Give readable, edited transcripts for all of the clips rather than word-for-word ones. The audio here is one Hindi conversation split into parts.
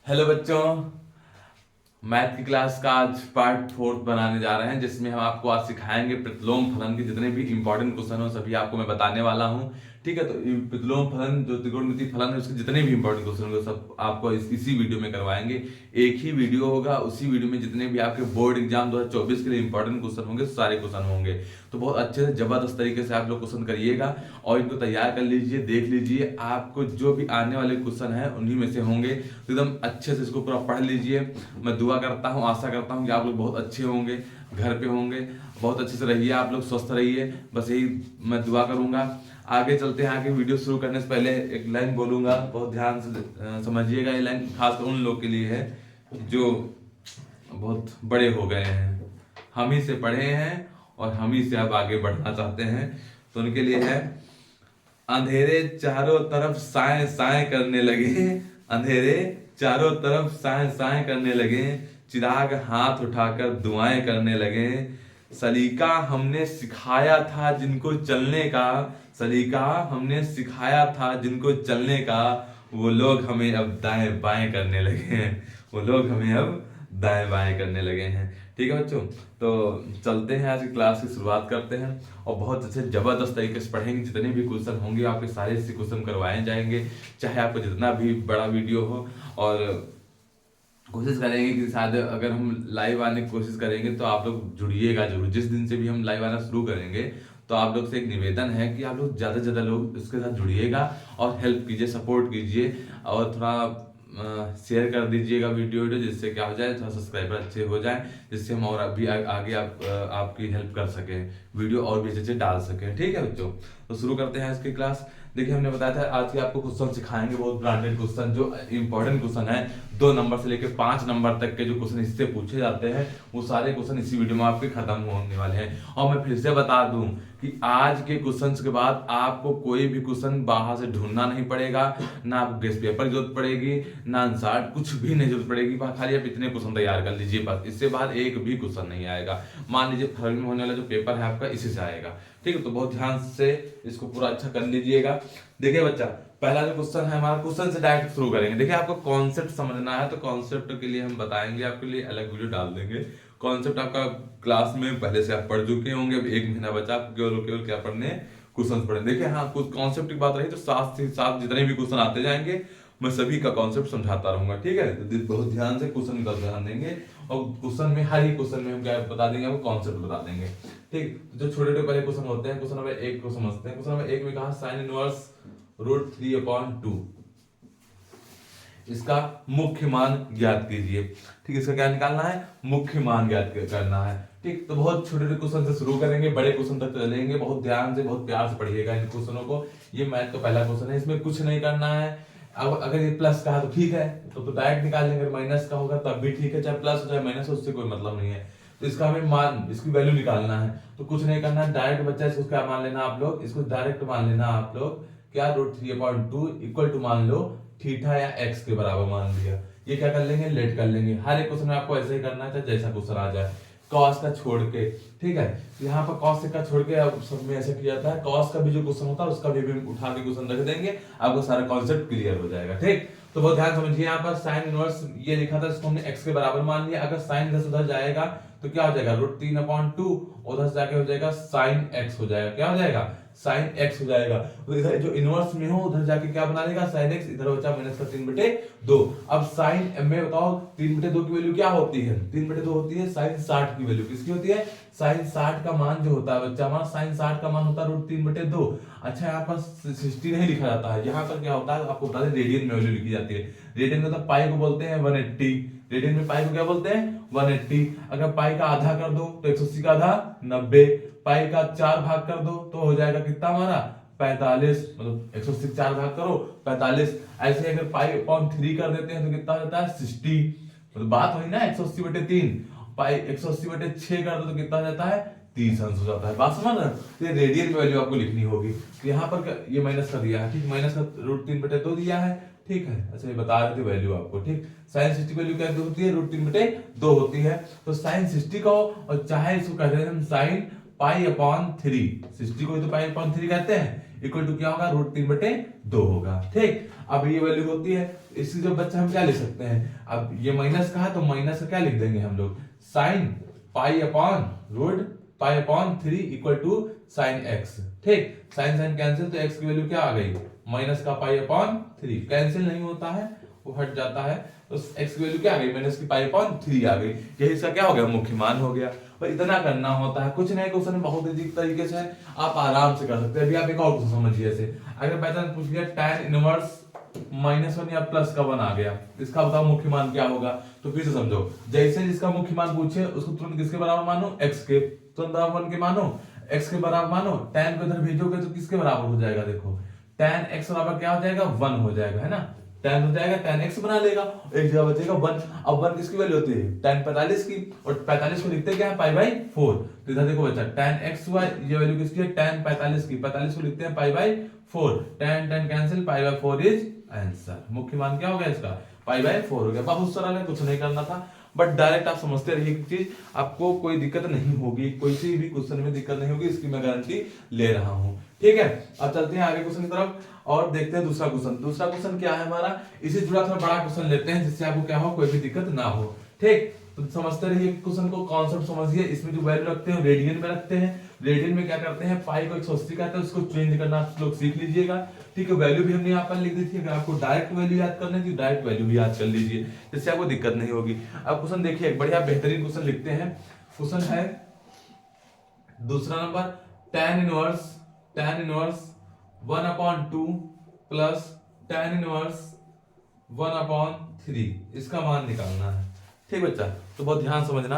हेलो बच्चों, मैथ की क्लास का आज पार्ट 4 बनाने जा रहे हैं, जिसमें हम आपको आज सिखाएंगे प्रतिलोम फलन के जितने भी इंपॉर्टेंट क्वेश्चन हो सभी आपको मैं बताने वाला हूं। ठीक है, तो प्रतिलोम फलन जो त्रिकोणमिति फलन है उसके जितने भी इंपॉर्टेंट क्वेश्चन होंगे सब आपको इसी वीडियो में करवाएंगे। एक ही वीडियो होगा, उसी वीडियो में जितने भी आपके बोर्ड एग्जाम 2024 के लिए इंपॉर्टेंट क्वेश्चन होंगे सारे क्वेश्चन होंगे। तो बहुत अच्छे से जबरदस्त तरीके से आप लोग क्वेश्चन करिएगा और इनको तैयार कर लीजिए, देख लीजिए आपको जो भी आने वाले क्वेश्चन है उन्हीं में से होंगे। तो एकदम अच्छे से इसको पूरा पढ़ लीजिए। मैं दुआ करता हूँ, आशा करता हूँ कि आप लोग बहुत अच्छे होंगे, घर पे होंगे, बहुत अच्छे से रहिए, आप लोग स्वस्थ रहिए, बस यही मैं दुआ करूंगा। आगे चलते हैं। आगे वीडियो शुरू करने से पहले एक लाइन बोलूंगा, बहुत ध्यान से समझिएगा। ये लाइन खासकर उन लोग के लिए है जो बहुत बड़े हो गए हैं, हम ही से पढ़े हैं और हम ही से अब आगे बढ़ना चाहते हैं, तो उनके लिए है। अंधेरे चारों तरफ साए साए करने लगे, अंधेरे चारों तरफ साए साए करने लगे, चिराग हाथ उठाकर दुआएं करने लगे। सलीका हमने सिखाया था जिनको चलने का, सलीका हमने सिखाया था जिनको चलने का, वो लोग हमें अब दाएं बाएं करने लगे हैं, वो लोग हमें अब दाएं बाएं करने लगे हैं। ठीक है बच्चों, तो चलते हैं, आज की क्लास की शुरुआत करते हैं और बहुत अच्छे जबरदस्त तरीके से पढ़ेंगे। जितने भी क्वेश्चन होंगे आपके सारे से क्वेश्चन करवाए जाएंगे, चाहे आपको जितना भी बड़ा वीडियो हो। और कोशिश करेंगे कि शायद अगर हम लाइव आने की कोशिश करेंगे तो आप लोग जुड़िएगा जरूर। जिस दिन से भी हम लाइव आना शुरू करेंगे तो आप लोग से एक निवेदन है कि आप लोग ज़्यादा से ज़्यादा लोग इसके साथ जुड़िएगा और हेल्प कीजिए, सपोर्ट कीजिए और थोड़ा शेयर कर दीजिएगा वीडियो, जिससे क्या हो जाए, थोड़ा सब्सक्राइबर अच्छे हो जाए, जिससे हम और अभी आगे आपकी हेल्प कर सकें, वीडियो और भी अच्छे डाल सकें। ठीक है बच्चों, तो शुरू करते हैं आज की क्लास। देखिए, हमने बताया था आज के आपको क्वेश्चन सिखाएंगे, बहुत ब्रांडेड क्वेश्चन जो इंपॉर्टेंट क्वेश्चन है। 2 नंबर से लेकर 5 नंबर तक के जो क्वेश्चन इससे पूछे जाते हैं वो सारे क्वेश्चन इसी वीडियो में आपके खत्म होने वाले हैं। और मैं फिर से बता दूं कि आज के क्वेश्चन के बाद आपको कोई भी क्वेश्चन बाहर से ढूंढना नहीं पड़ेगा, ना आपको गेस्ट पेपर की जरूरत पड़ेगी, ना आंसर, कुछ भी नहीं जरूरत पड़ेगी। खाली आप इतने क्वेश्चन तैयार कर लीजिए बस, इससे बाद एक भी क्वेश्चन नहीं आएगा। मान लीजिए फरवरी में होने वाला जो पेपर है आपका इसी से आएगा। ठीक है, तो बहुत ध्यान से इसको पूरा अच्छा कर लीजिएगा। देखिए बच्चा, पहला जो क्वेश्चन है हमारा, क्वेश्चन से डायरेक्ट शुरू करेंगे। देखिए, आपको कॉन्सेप्ट समझना है तो कॉन्सेप्ट के लिए हम बताएंगे, आपके लिए अलग वीडियो डाल देंगे। कॉन्सेप्ट आपका क्लास में पहले से आप पढ़ चुके होंगे, अब 1 महीना बचा, आपको केवल केवल क्या पढ़ने, क्वेश्चन पढ़े। देखिए, हाँ, कुछ कॉन्सेप्ट की बात रही तो 7 से 7 जितने भी क्वेश्चन आते जाएंगे मैं सभी का कॉन्सेप्ट समझाता रहूंगा। ठीक है, तो बहुत ध्यान से क्वेश्चन का ध्यान देंगे और क्वेश्चन में, हर एक क्वेश्चन में हम क्या बता देंगे, आपको कॉन्सेप्ट बता देंगे। ठीक, जो छोटे छोटे पहले क्वेश्चन होते हैं, क्वेश्चन नंबर 1 को समझते हैं। क्वेश्चन नंबर 1 में कहा साइन इनवर्स √3/2, इसका मुख्य मान ज्ञात कीजिए। ठीक, इसका क्या निकालना है, मुख्य मान ज्ञात करना है। ठीक, तो बहुत छोटे छोटे क्वेश्चन से शुरू करेंगे, बड़े क्वेश्चन तक चलेंगे। बहुत ध्यान से, बहुत प्यार से पढ़िएगा इन क्वेश्चनों को। ये मैथ का पहला क्वेश्चन है, इसमें कुछ नहीं करना है। अब अगर ये प्लस का है तो ठीक है, तो डायरेक्ट निकाल लेंगे। माइनस का होगा तब भी ठीक है, चाहे प्लस हो चाहे माइनस हो, उससे कोई मतलब नहीं है। तो इसका हमें मान, इसकी वैल्यू निकालना है, तो कुछ नहीं करना है, डायरेक्ट बच्चा इसको क्या मान लेना आप लोग, इसको डायरेक्ट मान लेना आप लोग, क्या √3/2 इक्वल टू मान लो थीटा या एक्स के बराबर मान लिया। ये क्या कर लेंगे, लेट कर लेंगे। हर एक क्वेश्चन में आपको ऐसे ही करना है, जैसा क्वेश्चन आ जाए। कॉस का छोड़ के, ठीक है, यहाँ पर कॉस का छोड़ के अब सब में ऐसा किया जाता है। कॉस का भी जो क्वेश्चन होता है उसका भी उठा के क्वेश्चन रख देंगे, आपको सारा कॉन्सेप्ट क्लियर हो जाएगा। ठीक, तो बहुत ध्यान समझिए। यहाँ पर साइन इनवर्स ये लिखा था, इसको हमने एक्स के बराबर मान लिया। अगर साइन इधर से उधर जाएगा तो क्या हो जाएगा, √3/2, उधर से जाके हो जाएगा साइन एक्स हो जाएगा। क्या हो जाएगा, साइन एक्स हो जाएगा। तो इधर जो इनवर्स में हो उधर जाके क्या बना लेगा, साइन एक्स, इधर बचा माइनस का 3/2। अब साइन में बताओ 3/2 की वैल्यू क्या होती है, 3/2 होती है साइन 60 की वैल्यू। किसकी होती है, साइन 60 का मान जो होता है बच्चा हमारा, साइन 60 का मान होता है √3/2। अच्छा, यहाँ पर 60 नहीं लिखा जाता है, यहाँ पर क्या होता है आपको बता दें, रेडियन में वैल्यू लिखी जाती है। रेडियन में तो पाई को बोलते हैं 180, रेडियन में पाई को क्या बोलते हैं 180। अगर पाई का आधा कर दो तो 180 का आधा 90, पाई का 4 भाग कर दो तो हो जाएगा कितना हमारा 45, मतलब 180 4 भाग करो 45। ऐसे अगर पाई अपॉन 3 कर देते हैं तो कितना हो जाता है 60, मतलब बात हुई ना 180/3। पाई 180/6 कर दो तो कितना हो जाता है 30 अंश हो जाता है। बात समझ रहे, तो ये रेडियन में वैल्यू आपको लिखनी होगी। तो यहाँ पर ये माइनस कर दिया है, ठीक, माइनस का √3/2 दिया है। ठीक है, अच्छा ये बता रहे थे वैल्यू आपको। ठीक, साइन 60 वैल्यू क्या होती है, √3/2 होती है। तो साइन 60 को, और चाहे इसको कहते हैं हम साइन पाई अपॉन 3, 60 को तो पाई अपॉन 3 कहते हैं, इक्वल टू क्या होगा, √3/2 होगा। ठीक, अब ये वैल्यू होती है, इसकी जो बच्चा हम क्या लिख सकते हैं, अब ये माइनस का है तो माइनस का क्या लिख देंगे हम लोग, sine √π/3 equal to sine x। ठीक, साइन साइन कैंसिल, तो x की वैल्यू क्या आ गई, माइनस का π/3, कैंसिल नहीं होता है, वो हट जाता है, तो x की वैल्यू क्या आ गई, माइनस की π/3 आ गई। यही इसका क्या हो गया, मुख्य मान हो गया। पर इतना करना होता है, कुछ नहीं, क्वेश्चन बहुत इजी तरीके से आप आराम से कर सकते हैं। अभी आप एक और क्वेश्चन समझिए, ऐसे अगर पैटर्न पूछ लिया tan इनवर्स -1 या प्लस का 1 आ गया, इसका बताओ मुख्य मान क्या होगा। तो फिर से समझो, जैसे जिसका मुख्य मान पूछे उसको तुरंत किसके बराबर मानो, x के, तुरंत बराबर 1 के मानो, x के बराबर मानो, tan को इधर भेजोगे तो किसके बराबर हो जाएगा, देखो tan x बराबर क्या हो जाएगा, 1 हो जाएगा, है ना, tan हो जाएगा, tan x बना लेगा, एक जगह बचेगा 1। अब 1 किसकी वैल्यू होती है, tan 45 की, और 45 को लिखते क्या है, π/4। तो इधर देखो बच्चा, tan xy ये वैल्यू किसकी है, tan 45 की, 45 को लिखते हैं π/4, tan tan cancel, π/4 is answer. मुख्य मान क्या हो गया इसका, π/4 हो गया। बहुत सरल है, कुछ नहीं करना था, बट डायरेक्ट आप समझते रहिए चीज, आपको कोई दिक्कत नहीं होगी, कोई सी भी क्वेश्चन में दिक्कत नहीं होगी, इसकी मैं गारंटी ले रहा हूं। ठीक है, अब चलते हैं आगे क्वेश्चन की तरफ और देखते हैं दूसरा क्वेश्चन। दूसरा क्वेश्चन क्या है हमारा, इसी जुड़ा थोड़ा बड़ा क्वेश्चन लेते हैं, जिससे आपको क्या हो, कोई भी दिक्कत ना हो। ठीक, तो समझते रहिए क्वेश्चन को, कॉन्सेप्ट समझिए। इसमें जो वैल्यू रखते हैं रेडियन में रखते हैं, रेडियन में क्या करते हैं, पाई को 180 कहते हैं, उसको चेंज करना आप लोग सीख लीजिएगा। ठीक है, वैल्यू भी हमने यहाँ पर लिख दी थी, अगर आपको डायरेक्ट वैल्यू याद करनी है तो डायरेक्ट वैल्यू भी याद कर लीजिए, जिससे आपको दिक्कत नहीं होगी। अब क्वेश्चन देखिए, एक बढ़िया बेहतरीन क्वेश्चन लिखते हैं। क्वेश्चन है दूसरा number, tan inverse 1/2 plus tan inverse 1/3, इसका मान निकालना है। ठीक बच्चा, तो बहुत ध्यान समझना,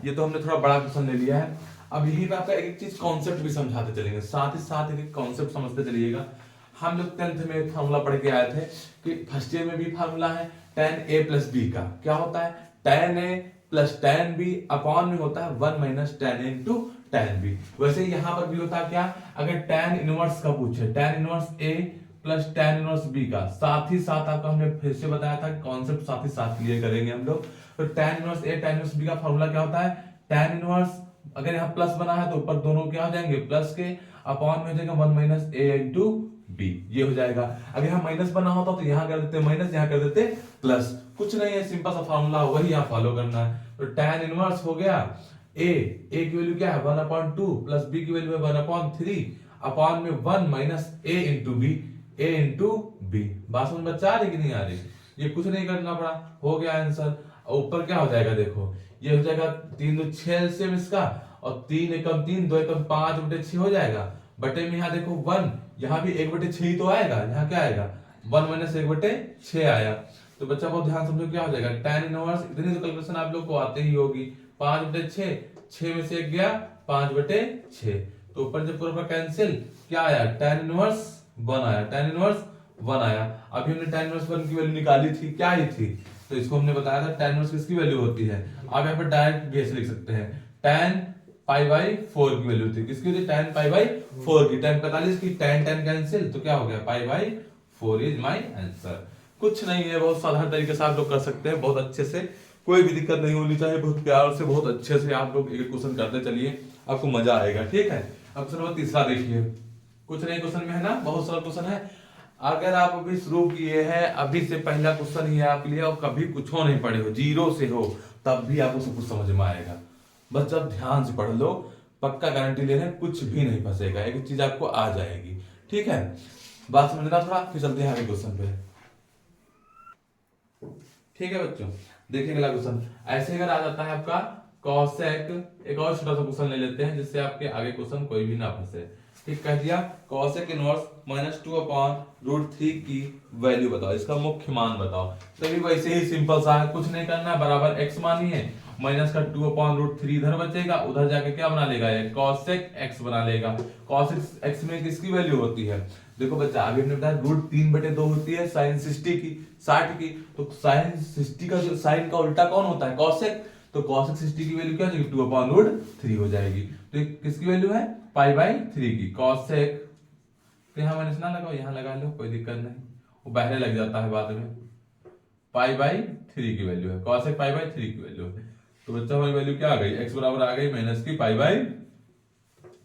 ये तो हमने थोड़ा बड़ा क्वेश्चन ले लिया है। अब यही पे आपका एक चीज कॉन्सेप्ट भी समझाते चलेंगे, साथ ही साथ एक कॉन्सेप्ट समझते चलिएगा। हम लोग 10th में फार्मूला पढ़ के आए थे कि फर्स्ट ईयर में भी फार्मूला है tan a प्लस b का, क्या होता है, tan a plus tan b upon में होता है 1 - tan a into tan b। वैसे यहाँ पर भी होता है क्या, अगर tan इनवर्स का पूछे, tan inverse a plus tan inverse b का, साथ ही साथ आपको हमने फिर से बताया था, कॉन्सेप्ट साथ ही साथ क्लियर करेंगे हम लोग। तो tan inverse a tan inverse b का फार्मूला क्या होता है, tan इनवर्स अगर यहाँ प्लस बना है तो ऊपर दोनों क्या हो जाएंगे, प्लस के, अपॉन में हो जाएगा 1 - a इंटू b, ये हो जाएगा। अगर यहाँ माइनस बना होता तो यहाँ कर देते माइनस, यहाँ कर देते प्लस, कुछ नहीं है, सिंपल सा फार्मूला वही यहाँ फॉलो करना है। तो tan इनवर्स हो गया a की वैल्यू क्या है 1/2 प्लस b की वैल्यू है 1/3 अपॉन में 1 - a इंटू b। बात समझ में बच्चा आ रही कि नहीं आ रही, ये कुछ नहीं करना पड़ा, हो गया आंसर। और ऊपर क्या हो जाएगा, देखो ये हो जाएगा 3 2 6 एलसीएम इसका, और 3 एकम 3 2 एकम 5/6 हो जाएगा, बटे में यहाँ देखो 1, यहाँ भी 1/6 ही तो आएगा, यहाँ क्या आएगा 1 - 1/6 आया। तो बच्चा बहुत ध्यान समझो, क्या हो जाएगा tan इनवर्स, इतनी तो कैलकुलेशन आप लोग को आते ही होगी, 5/6, 6 में से 1 गया 5/6, तो ऊपर जब पूरा कैंसिल, क्या आया tan इनवर्स 1 आया, tan इनवर्स 1 आया। अभी हमने tan इनवर्स 1 की वैल्यू निकाली थी, क्या आई थी, तो इसको हमने बताया था tan इनवर्स किसकी वैल्यू होती है। अब यहाँ पर डायरेक्ट भी ऐसे लिख सकते हैं, tan π/4 की वैल्यू थी, किसकी थी, tan π/4 की, tan 45 की, tan कैंसिल, तो क्या हो गया π/4 इज माय आंसर। कुछ नहीं है, बहुत साधारण तरीके से आप लोग कर सकते हैं, बहुत अच्छे से, कोई भी दिक्कत नहीं होनी चाहिए, बहुत प्यार से बहुत अच्छे से आप लोग एक क्वेश्चन करते चलिए, आपको मजा आएगा। ठीक है, अब क्वेश्चन नंबर तीसरा देखिए, कुछ नहीं क्वेश्चन में है ना, बहुत सारा क्वेश्चन है। अगर आप अभी शुरू किए हैं, अभी से पहला क्वेश्चन ही है आपके लिए, और कभी कुछ हो नहीं पढ़े हो, जीरो से हो, तब भी आपको सब कुछ समझ में आएगा। बस जब ध्यान से पढ़ लो, पक्का गारंटी ले रहे हैं, कुछ भी नहीं फंसेगा, एक चीज आपको आ जाएगी। ठीक है, बात समझना थोड़ा, फिर चलते हैं आगे क्वेश्चन पे। ठीक है बच्चों, देखिए अगला क्वेश्चन, ऐसे अगर आ जाता है आपका कॉसेक, एक और छोटा सा क्वेश्चन ले लेते हैं, जिससे आपके आगे क्वेश्चन कोई भी ना फंसे। ठीक, कह दिया कॉसेक इनवर्स -2/√3 की वैल्यू बताओ, इसका मुख्य मान बताओ। तो भी वैसे ही सिंपल सा है, कुछ नहीं करना, बराबर x मानिए, माइनस का 2/√3 इधर बचेगा, उधर जाके क्या बना लेगा, ये कॉसेक x बना लेगा। कॉसेक x में किसकी वैल्यू होती है, देखो बच्चा अभी हमने बताया √3/2 होती है साइन 60 की, 60 की, तो साइन 60 का जो साइन का उल्टा कौन होता है, कॉसेक, तो कॉसेक 60 की वैल्यू क्या हो जाएगी 2/√3 हो जाएगी। तो किसकी वैल्यू है π/3 की, कॉसेक, तो यहाँ माइनस ना लगाओ, यहाँ लगा लो, कोई दिक्कत नहीं, वो बाहर लग जाता है बाद में। π/3 की वैल्यू है, कॉसेक π/3 की वैल्यू है, तो बच्चा हमारी वैल्यू क्या आ गई, x बराबर आ गई माइनस की π/3।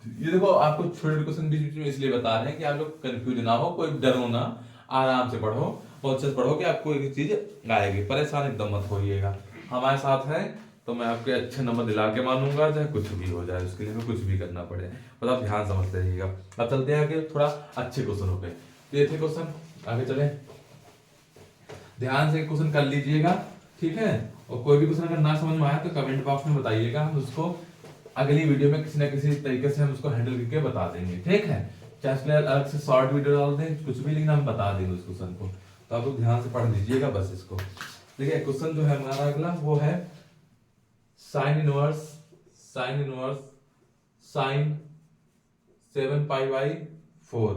ये देखो आपको छोटे क्वेश्चन बीच बीच में इसलिए बता रहे हैं कि आप लोग कंफ्यूज ना हो, कोई डरो ना, आराम से पढ़ो, बहुत अच्छे से पढ़ो कि आपको एक चीज आएगी, परेशान एकदम मत होइएगा। हमारे साथ है तो मैं आपके अच्छे नंबर दिला के मानूंगा, चाहे कुछ भी हो जाए, उसके लिए हमें कुछ भी करना पड़े, बस आप ध्यान समझते रहिएगा। अब चलते हैं आगे, थोड़ा अच्छे क्वेश्चन हो गए, ये थे क्वेश्चन, आगे चले, ध्यान से क्वेश्चन कर लीजिएगा, ठीक है। और कोई भी क्वेश्चन अगर ना समझ में आया तो कमेंट बॉक्स में बताइएगा, हम उसको अगली वीडियो में किसी ना किसी तरीके से हम उसको हैंडल करके बता देंगे, ठीक है। चाहे उसके लिए अलग से शॉर्ट वीडियो डाल दें, कुछ भी, लेकिन हम बता देंगे उस क्वेश्चन को, तो आप लोग ध्यान से पढ़ लीजिएगा बस इसको। देखिए क्वेश्चन जो है हमारा अगला वो है साइन इनवर्स साइन 7π/4,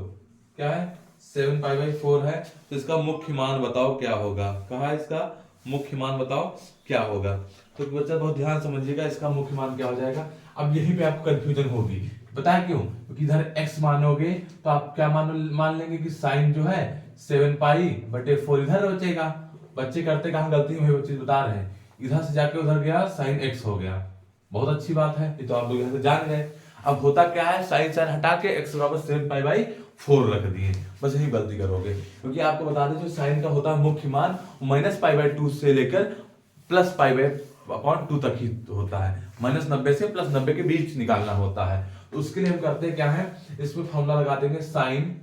क्या है 7π/4 है, तो इसका मुख्य मान बताओ क्या होगा, कहा इसका मुख्य मान बताओ क्या होगा। तो बच्चा बहुत ध्यान समझिएगा, इसका मुख्य मान क्या हो जाएगा। अब यहीं पे आपको कंफ्यूजन होगी, पता है क्यों, क्योंकि इधर x मानोगे तो आप क्या मान लेंगे कि साइन जो है 7π/4 इधर बचेगा। बच्चे करते कहाँ गलती में, चीज बता रहे हैं, इधर से जाके उधर गया साइन x हो गया, बहुत अच्छी बात है, ये तो आप लोग यहाँ से जान गए। अब होता क्या है, साइन हटा के x बराबर 7π/4 रख दिए, बस यही गलती करोगे, क्योंकि आपको बता दें जो साइन का होता है मुख्य मान -π/2 से लेकर +π/2 तक ही होता है, -90 से +90 के बीच निकालना होता है। तो उसके लिए हम करते हैं क्या है, इसमें फॉर्मूला लगा देंगे साइन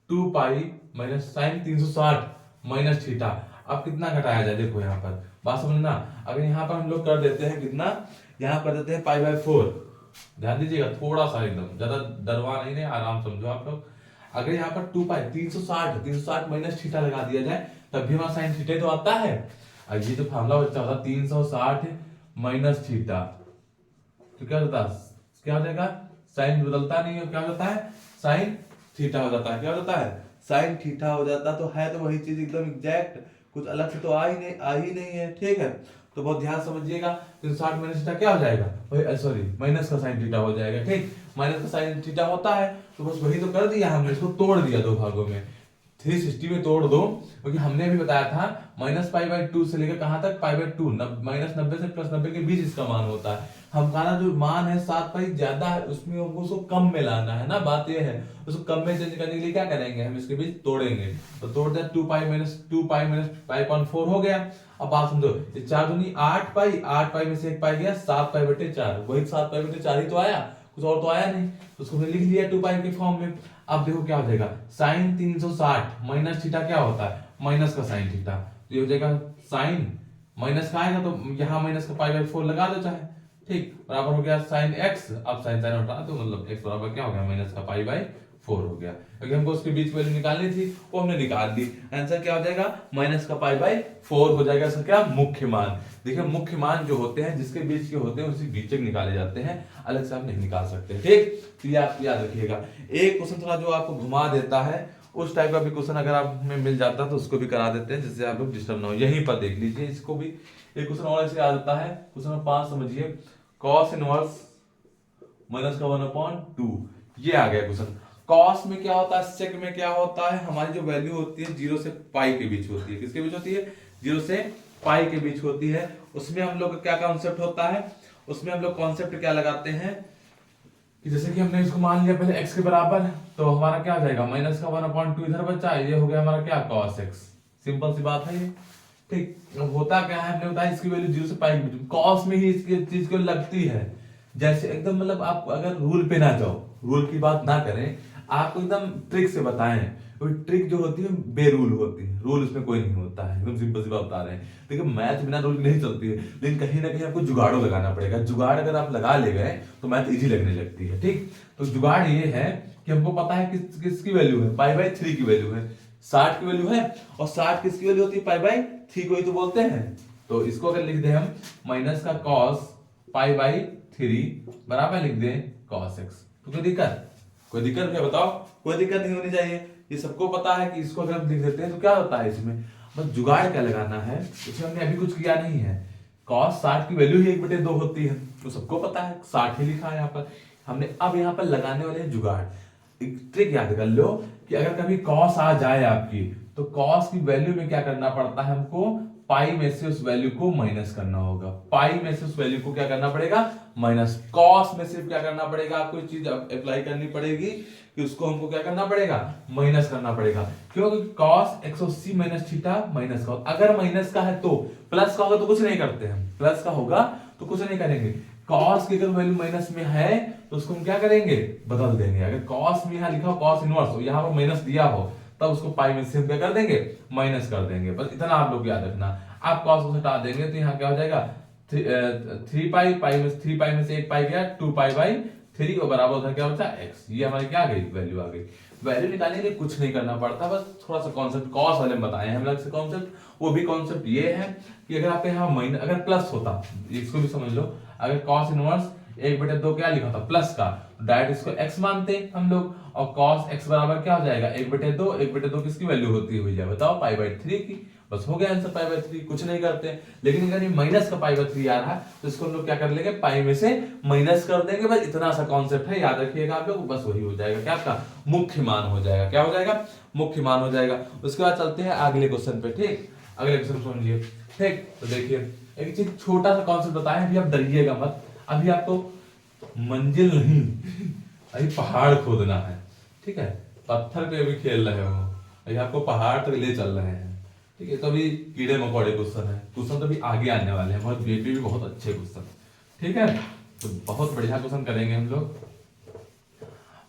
2π साइन 360 माइनस थीटा। अब कितना घटाया जाए, देखो यहाँ पर बात समझना, अगर यहाँ पर हम लोग कर देते हैं कितना, यहाँ कर देते हैं π/4, ध्यान दीजिएगा थोड़ा सा, एकदम ज्यादा डरवा नहीं है, आराम समझो आप लोग। अगर यहाँ पर 2π 360 माइनस थीटा लगा दिया जाए तब भी हमारा साइन थीटा तो आता है। अब ये जो फार्मूला बच्चा होता है 360 माइनस थीटा, तो क्या होता है, क्या हो जाएगा, साइन बदलता नहीं है, क्या हो जाता है, साइन थीटा हो जाता है, क्या हो जाता है, साइन थीटा हो जाता है। तो है तो वही चीज एकदम एग्जैक्ट, कुछ अलग से तो आ ही नहीं है, ठीक है। तो बहुत ध्यान समझिएगा, 360 माइनस थीटा क्या हो जाएगा, वही सॉरी माइनस का साइन थीटा हो जाएगा, ठीक, माइनस का साइन थीटा होता है, तो बस वही तो कर दिया हमने, इसको तोड़ दिया दो भागों में, 360 में तोड़ दो, क्योंकि हमने भी बताया था -π/2 से लेकर कहां तक π/2, -90 से +90 के बीच इसका मान होता है। हमारा जो मान है 7π ज्यादा है, उसमें हमको उसको कम में लाना है ना, बात ये है, उसको कम में चेंज करने के लिए क्या करेंगे, हम इसके बीच तोड़ेंगे, तो तोड़ दे 2π - हो गया। अब बात समझो, ये 4 दूनी 8π में से 1 पाई गया, 7π/4, वही 7π/4 ही तो आया, कुछ और तो आया नहीं, तो उसको हमने लिख लिया 2π के फॉर्म में। अब देखो क्या हो जाएगा, साइन 360 माइनस थीटा क्या होता है, माइनस का साइन थीटा, तो ये हो जाएगा साइन माइनस का आएगा, तो यहाँ माइनस का π/4 लगा दो चाहे, ठीक, बराबर हो गया साइन x। अब साइन साइन हटा दो, मतलब x बराबर क्या हो गया, माइनस का π/4 हो गया, क्योंकि हमको उसके बीच वैल्यू निकालनी थी, वो हमने निकाल दी। आंसर क्या हो जाएगा, माइनस का π/4 हो जाएगा, इसका क्या मुख्य मान। देखिए मुख्य मान जो होते हैं जिसके बीच के होते हैं उसी बीच के निकाले जाते हैं, अलग से आप नहीं निकाल सकते, ठीक। तो ये आप याद रखिएगा। एक क्वेश्चन थोड़ा जो आपको घुमा देता है, उस टाइप का भी क्वेश्चन अगर आप में मिल जाता है तो उसको भी करा देते हैं, जिससे आप लोग डिस्टर्ब ना हो। यहीं पर देख लीजिए इसको भी, एक क्वेश्चन और ऐसे आ जाता है, क्वेश्चन नंबर 5 समझिए, cos इनवर्स -1/2, ये आ गया क्वेश्चन। cos में क्या होता है, sec में क्या होता है, हमारी जो वैल्यू होती है 0 से पाई के बीच होती है, किसके बीच होती है, 0 से पाई के बीच होती है। उसमें हम लोग का क्या कॉन्सेप्ट होता है, उसमें हम लोग कॉन्सेप्ट क्या लगाते हैं कि जैसे कि हमने इसको मान लिया पहले x के बराबर, तो हमारा क्या हो जाएगा, -1/2 इधर बचा है, ये हो गया हमारा क्या, cos x, सिंपल सी बात है ये, ठीक। अब होता क्या है, हमने बताया इसकी वैल्यू 0 से पाई के बीच, cos में ही इसकी चीज को लगती है, जैसे एकदम मतलब आप अगर रूल पे ना जाओ, रूल की बात ना करें, आपको एकदम ट्रिक से बताएं, ट्रिक जो होती है बेरूल होती है, रूल उसमें कोई नहीं होता है, एकदम सिंपल सी बात बता रहे हैं। देखिए मैथ बिना रूल नहीं चलती है, लेकिन कहीं ना कहीं आपको जुगाड़ो लगाना पड़ेगा, जुगाड़ अगर आप लगा ले गए तो मैथ इजी लगने लगती है, ठीक। तो जुगाड़ ये है कि हमको पता है किसकी वैल्यू है, π/3 की वैल्यू है, 60 की वैल्यू है, और 60 किसकी वैल्यू होती है, π/3 को ही तो बोलते हैं। तो इसको अगर लिख दे हम माइनस का cos π/3 बराबर लिख दे cos x, तो कोई दिक्कत क्या बताओ, कोई दिक्कत नहीं होनी चाहिए, ये सबको पता है कि इसको अगर लिख देते हैं तो क्या होता है, इसमें बस जुगाड़ क्या लगाना है, इसमें हमने अभी कुछ किया नहीं है। cos 60 की वैल्यू ही 1/2 होती है, तो सबको पता है 60 ही लिखा है यहाँ पर, हमने अब यहाँ पर लगाने वाले जुगाड़। एक ट्रिक याद कर लो कि अगर कभी cos आ जाए आपकी, तो cos की वैल्यू में क्या करना पड़ता है हमको, पाई में से उस वैल्यू को माइनस करना होगा। पाई में से उस वैल्यू को क्या करना पड़ेगा, माइनस। कॉस में सिर्फ क्या करना पड़ेगा, आपको इस चीज अप्लाई करनी पड़ेगी कि उसको हमको क्या करना पड़ेगा, माइनस करना पड़ेगा। क्योंकि cos 180 minus theta minus cos, अगर माइनस का है तो, प्लस का होगा तो कुछ नहीं करते हम, प्लस का होगा तो कुछ नहीं करेंगे। कॉस की अगर वैल्यू माइनस में है तो उसको हम क्या करेंगे, बदल देंगे। अगर कॉस में यहाँ लिखा हो कॉस इनवर्स हो, यहाँ पर माइनस दिया हो, तब उसको पाई में से हम क्या कर देंगे, माइनस कर देंगे। बस इतना आप लोग याद रखना। आप कॉस को हटा देंगे तो यहाँ क्या हो जाएगा, 3 पाई, पाई में 3 पाई में से 1 पाई गया, 2 पाई बाई 3 और बराबर होता क्या बचा, x। ये हमारी क्या आ गई, वैल्यू आ गई। वैल्यू निकालने के लिए कुछ नहीं करना पड़ता, बस थोड़ा सा कॉन्सेप्ट कॉस वाले में बताए हैं हम अलग से कॉन्सेप्ट। वो भी कॉन्सेप्ट ये है कि अगर आपके यहाँ माइनस, अगर प्लस होता, इसको भी समझ लो, अगर कॉस इनवर्स 1/2 क्या लिखा था, प्लस का, डायरेक्ट इसको x मानते हम लोग, और cos x बराबर क्या हो जाएगा, 1/2। 1/2 किसकी वैल्यू होती हुई है बताओ, π/3 की। बस हो गया आंसर, π/3। कुछ नहीं करते। लेकिन अगर ये माइनस का π/3 आ रहा है तो इसको हम लोग क्या कर लेंगे, पाई में से माइनस कर देंगे। बस इतना सा कॉन्सेप्ट है, याद रखिएगा आप लोग। बस वही हो जाएगा क्या, आपका मुख्य मान हो जाएगा। क्या हो जाएगा, मुख्य मान हो जाएगा। उसके बाद चलते हैं अगले क्वेश्चन पे। ठीक, अगले क्वेश्चन समझिए। ठीक, तो देखिए एक चीज, छोटा सा कॉन्सेप्ट बताया, अभी आप डरिएगा मत। अभी आपको मंजिल नहीं, अभी पहाड़ खोदना है। ठीक है, पत्थर पे अभी खेल रहे हो, अभी आपको पहाड़ तक ले चल रहे हैं। ठीक है, तो अभी कीड़े मकोड़े क्वेश्चन है, क्वेश्चन तो अभी आगे आने वाले हैं, बहुत बेबी भी बहुत अच्छे क्वेश्चन। ठीक है, तो बहुत बढ़िया क्वेश्चन करेंगे हम लोग।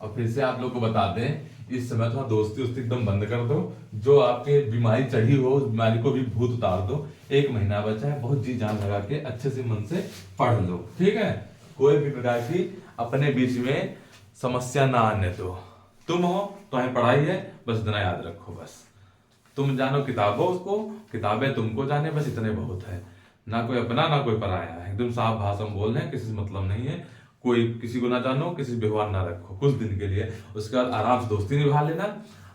और फिर से आप लोग को बता दें, इस समय थोड़ा दोस्ती उस्ती एकदम बंद कर दो। जो आपके बीमारी चढ़ी हो, उस बीमारी को भी भूत उतार दो। 1 महीना बचा है, बहुत जी जान लगा के अच्छे से मन से पढ़ लो। ठीक है, कोई भी प्रकार की अपने बीच में समस्या ना आने दो। तुम हो तो हमें पढ़ाई है, बस इतना याद रखो। बस तुम जानो किताबों को, किताबें तुमको जाने, बस इतने बहुत है। ना कोई अपना ना कोई पराया है, एकदम साफ भाषा में बोल रहे हैं, किसी से मतलब नहीं है। कोई किसी को ना जानो, किसी से व्यवहार ना रखो कुछ दिन के लिए। उसके बाद आराम से दोस्ती निभा लेना,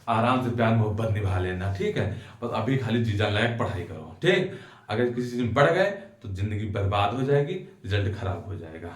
आराम से प्यार मोहब्बत निभा लेना। ठीक है, बस अभी खाली जी जान लायक पढ़ाई करो। ठीक, अगर किसी चीज में पढ़ गए तो जिंदगी बर्बाद हो जाएगी, रिजल्ट खराब हो जाएगा।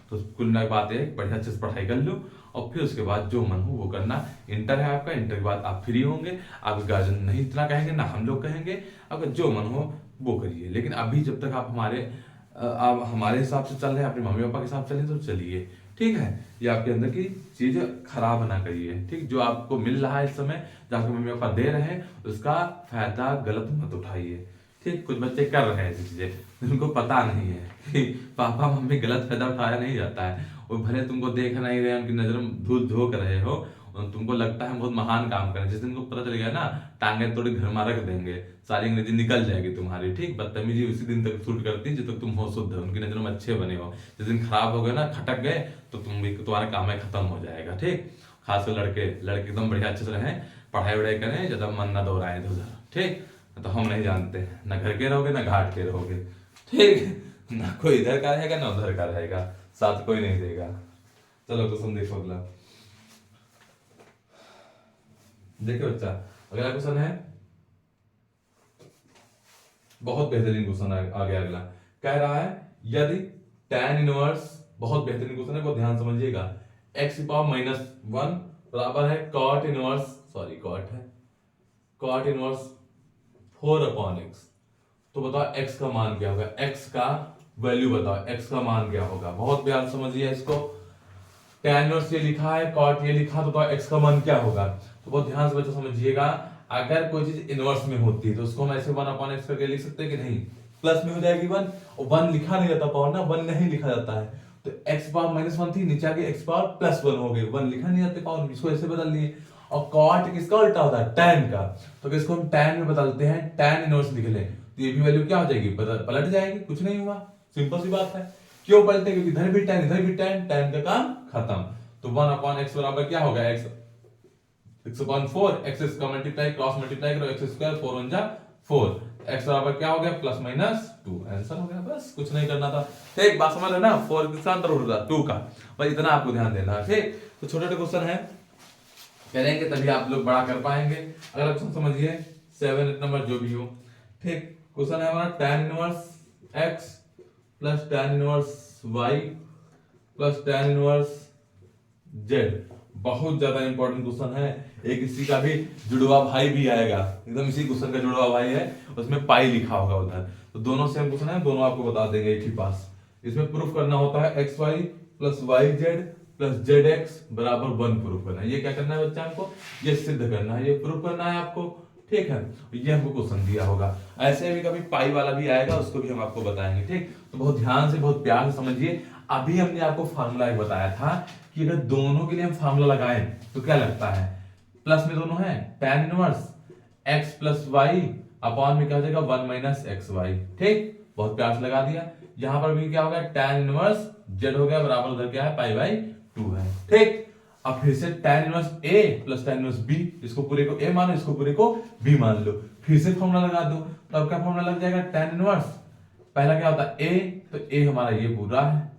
तो कुल मिला बात है, बढ़िया अच्छे से पढ़ाई कर लो, और फिर उसके बाद जो मन हो वो करना। इंटर है आपका, इंटर के बाद आप फ्री होंगे, आपके गार्जियन नहीं इतना कहेंगे, ना हम लोग कहेंगे। अगर जो मन हो वो करिए। लेकिन अभी जब तक आप हमारे हिसाब से चल रहे हैं, अपने मम्मी पापा के हिसाब से चलें तो चलिए। ठीक है, ये आपके अंदर की चीज खराब ना करिए। ठीक, जो आपको मिल रहा है इस समय, जो आपके मम्मी पापा दे रहे हैं, उसका फायदा गलत मत उठाइए। ठीक, कुछ बच्चे कर रहे हैं ऐसी चीजें, उनको पता नहीं है कि पापा मम्मी गलत फायदा उठाया नहीं जाता है। वो भले तुमको देख नहीं रहे, उनकी नजर में धूल झोंक रहे हो, और तुमको लगता है बहुत महान काम करें। जिस दिन को पता चल गया ना, टांगे तोड़ घर में रख देंगे, सारी अंग्रेजी निकल जाएगी तुम्हारी। ठीक, बदतमीजी उसी दिन तक शूट करती है जब तक तुम हो शुद्ध, उनकी नजरों में अच्छे बने हो। जिस दिन खराब हो गए ना, खटक गए, तो तुम्हारा काम है खत्म हो जाएगा। ठीक, खासकर लड़के एकदम बढ़िया अच्छे से रहें, पढ़ाई वढ़ाई करें, ज्यादा मन ना दौड़ाएं इधर उधर। ठीक, तो हम नहीं जानते, ना घर के रहोगे ना घाट के रहोगे। ठीक, ना कोई इधर का रहेगा ना उधर का रहेगा, साथ कोई नहीं देगा। चलो क्वेश्चन देखो अगला। देखिए बच्चा, अगला क्वेश्चन है, बहुत बेहतरीन क्वेश्चन आ गया अगला। कह रहा है यदि tan इनवर्स, बहुत बेहतरीन क्वेश्चन है, बहुत ध्यान समझिएगा, x⁻⁻1 बराबर है cot इनवर्स, सॉरी cot है, cot इनवर्स 4/x। तो बताओ x का मान क्या होगा, x का वैल्यू बताओ, x का मान क्या होगा। बहुत ध्यान समझिए इसको। tan इनवर्स ये लिखा है, cot ये लिखा, तो बताओ x का मान क्या होगा। तो बहुत ध्यान से बच्चा समझिएगा, अगर कोई चीज इनवर्स में होती है तो उसको हम ऐसे 1/x करके लिख सकते हैं कि नहीं, प्लस में हो जाएगी 1, और 1 लिखा नहीं जाता पावर ना, 1 नहीं लिखा जाता है। तो x⁻−1 थी, नीचे आके x⁻+1 हो गई, 1 लिखा नहीं जाता पावर, इसको ऐसे बदल लिए। और cot किसका उल्टा होता है, tan का, तो इसको हम tan में बदलते हैं, tan इनवर्स लिख लें, तो ये भी वैल्यू क्या हो जाएगी, पलट जाएगी, कुछ नहीं हुआ। सिंपल सी बात है। क्यों पलटे, क्योंकि इधर भी tan इधर भी tan, tan का काम खत्म। तो 1/x बराबर क्या होगा, x/4, x का मल्टीप्लाई क्रॉस मल्टीप्लाई करो, x², 4 1 जा 4, x बराबर क्या हो गया, +-2, आंसर हो गया। बस कुछ नहीं करना था। ठीक, बात समझ रहे ना, 4 किसका अंतर होता है, 2 का, बस इतना आपको ध्यान देना है। ठीक, तो छोटे छोटे क्वेश्चन है, करेंगे तभी आप लोग बड़ा कर पाएंगे। अगला क्वेश्चन समझिए, 7 नंबर जो भी हो। ठीक, क्वेश्चन है हमारा tan inverse x plus tan inverse y plus tan inverse z बहुत ज्यादा इंपॉर्टेंट क्वेश्चन है। एक इसी का भी जुड़वा भाई भी आएगा, एकदम इसी क्वेश्चन का जुड़वा भाई है, उसमें पाई लिखा होगा उधर। तो दोनों सेम क्वेश्चन है, दोनों आपको बता देंगे एक ही पास। इसमें प्रूफ करना होता है x y plus y z plus z x बराबर 1 प्रूफ करना है। ये क्या करना है बच्चा हमको, ये सिद्ध करना है, ये प्रूफ करना है आपको, ठीक है। ये हमको क्वेश्चन दिया होगा। ऐसे भी कभी पाई वाला भी आएगा, उसको भी हम आपको बताएंगे, ठीक। तो बहुत ध्यान से बहुत प्यार से समझिए। अभी हमने आपको फार्मूला एक बताया था कि अगर दोनों के लिए हम फार्मूला लगाएं तो क्या लगता है, प्लस में दोनों है tan inverse x plus y upon में क्या हो जाएगा 1 माइनस एक्स वाई, ठीक। बहुत प्यार से लगा दिया। यहां पर भी क्या हो गया tan इनवर्स z हो गया बराबर उधर क्या है पाई बाई 2 है, ठीक। अब फिर से tan inverse a plus tan inverse b, इसको पूरे को a मानो, इसको पूरे को b मान लो, फिर से फॉर्मूला लगा दो। तो अब क्या फॉर्मूला लग जाएगा, tan इनवर्स पहला क्या होता है a, तो a हमारा ये पूरा है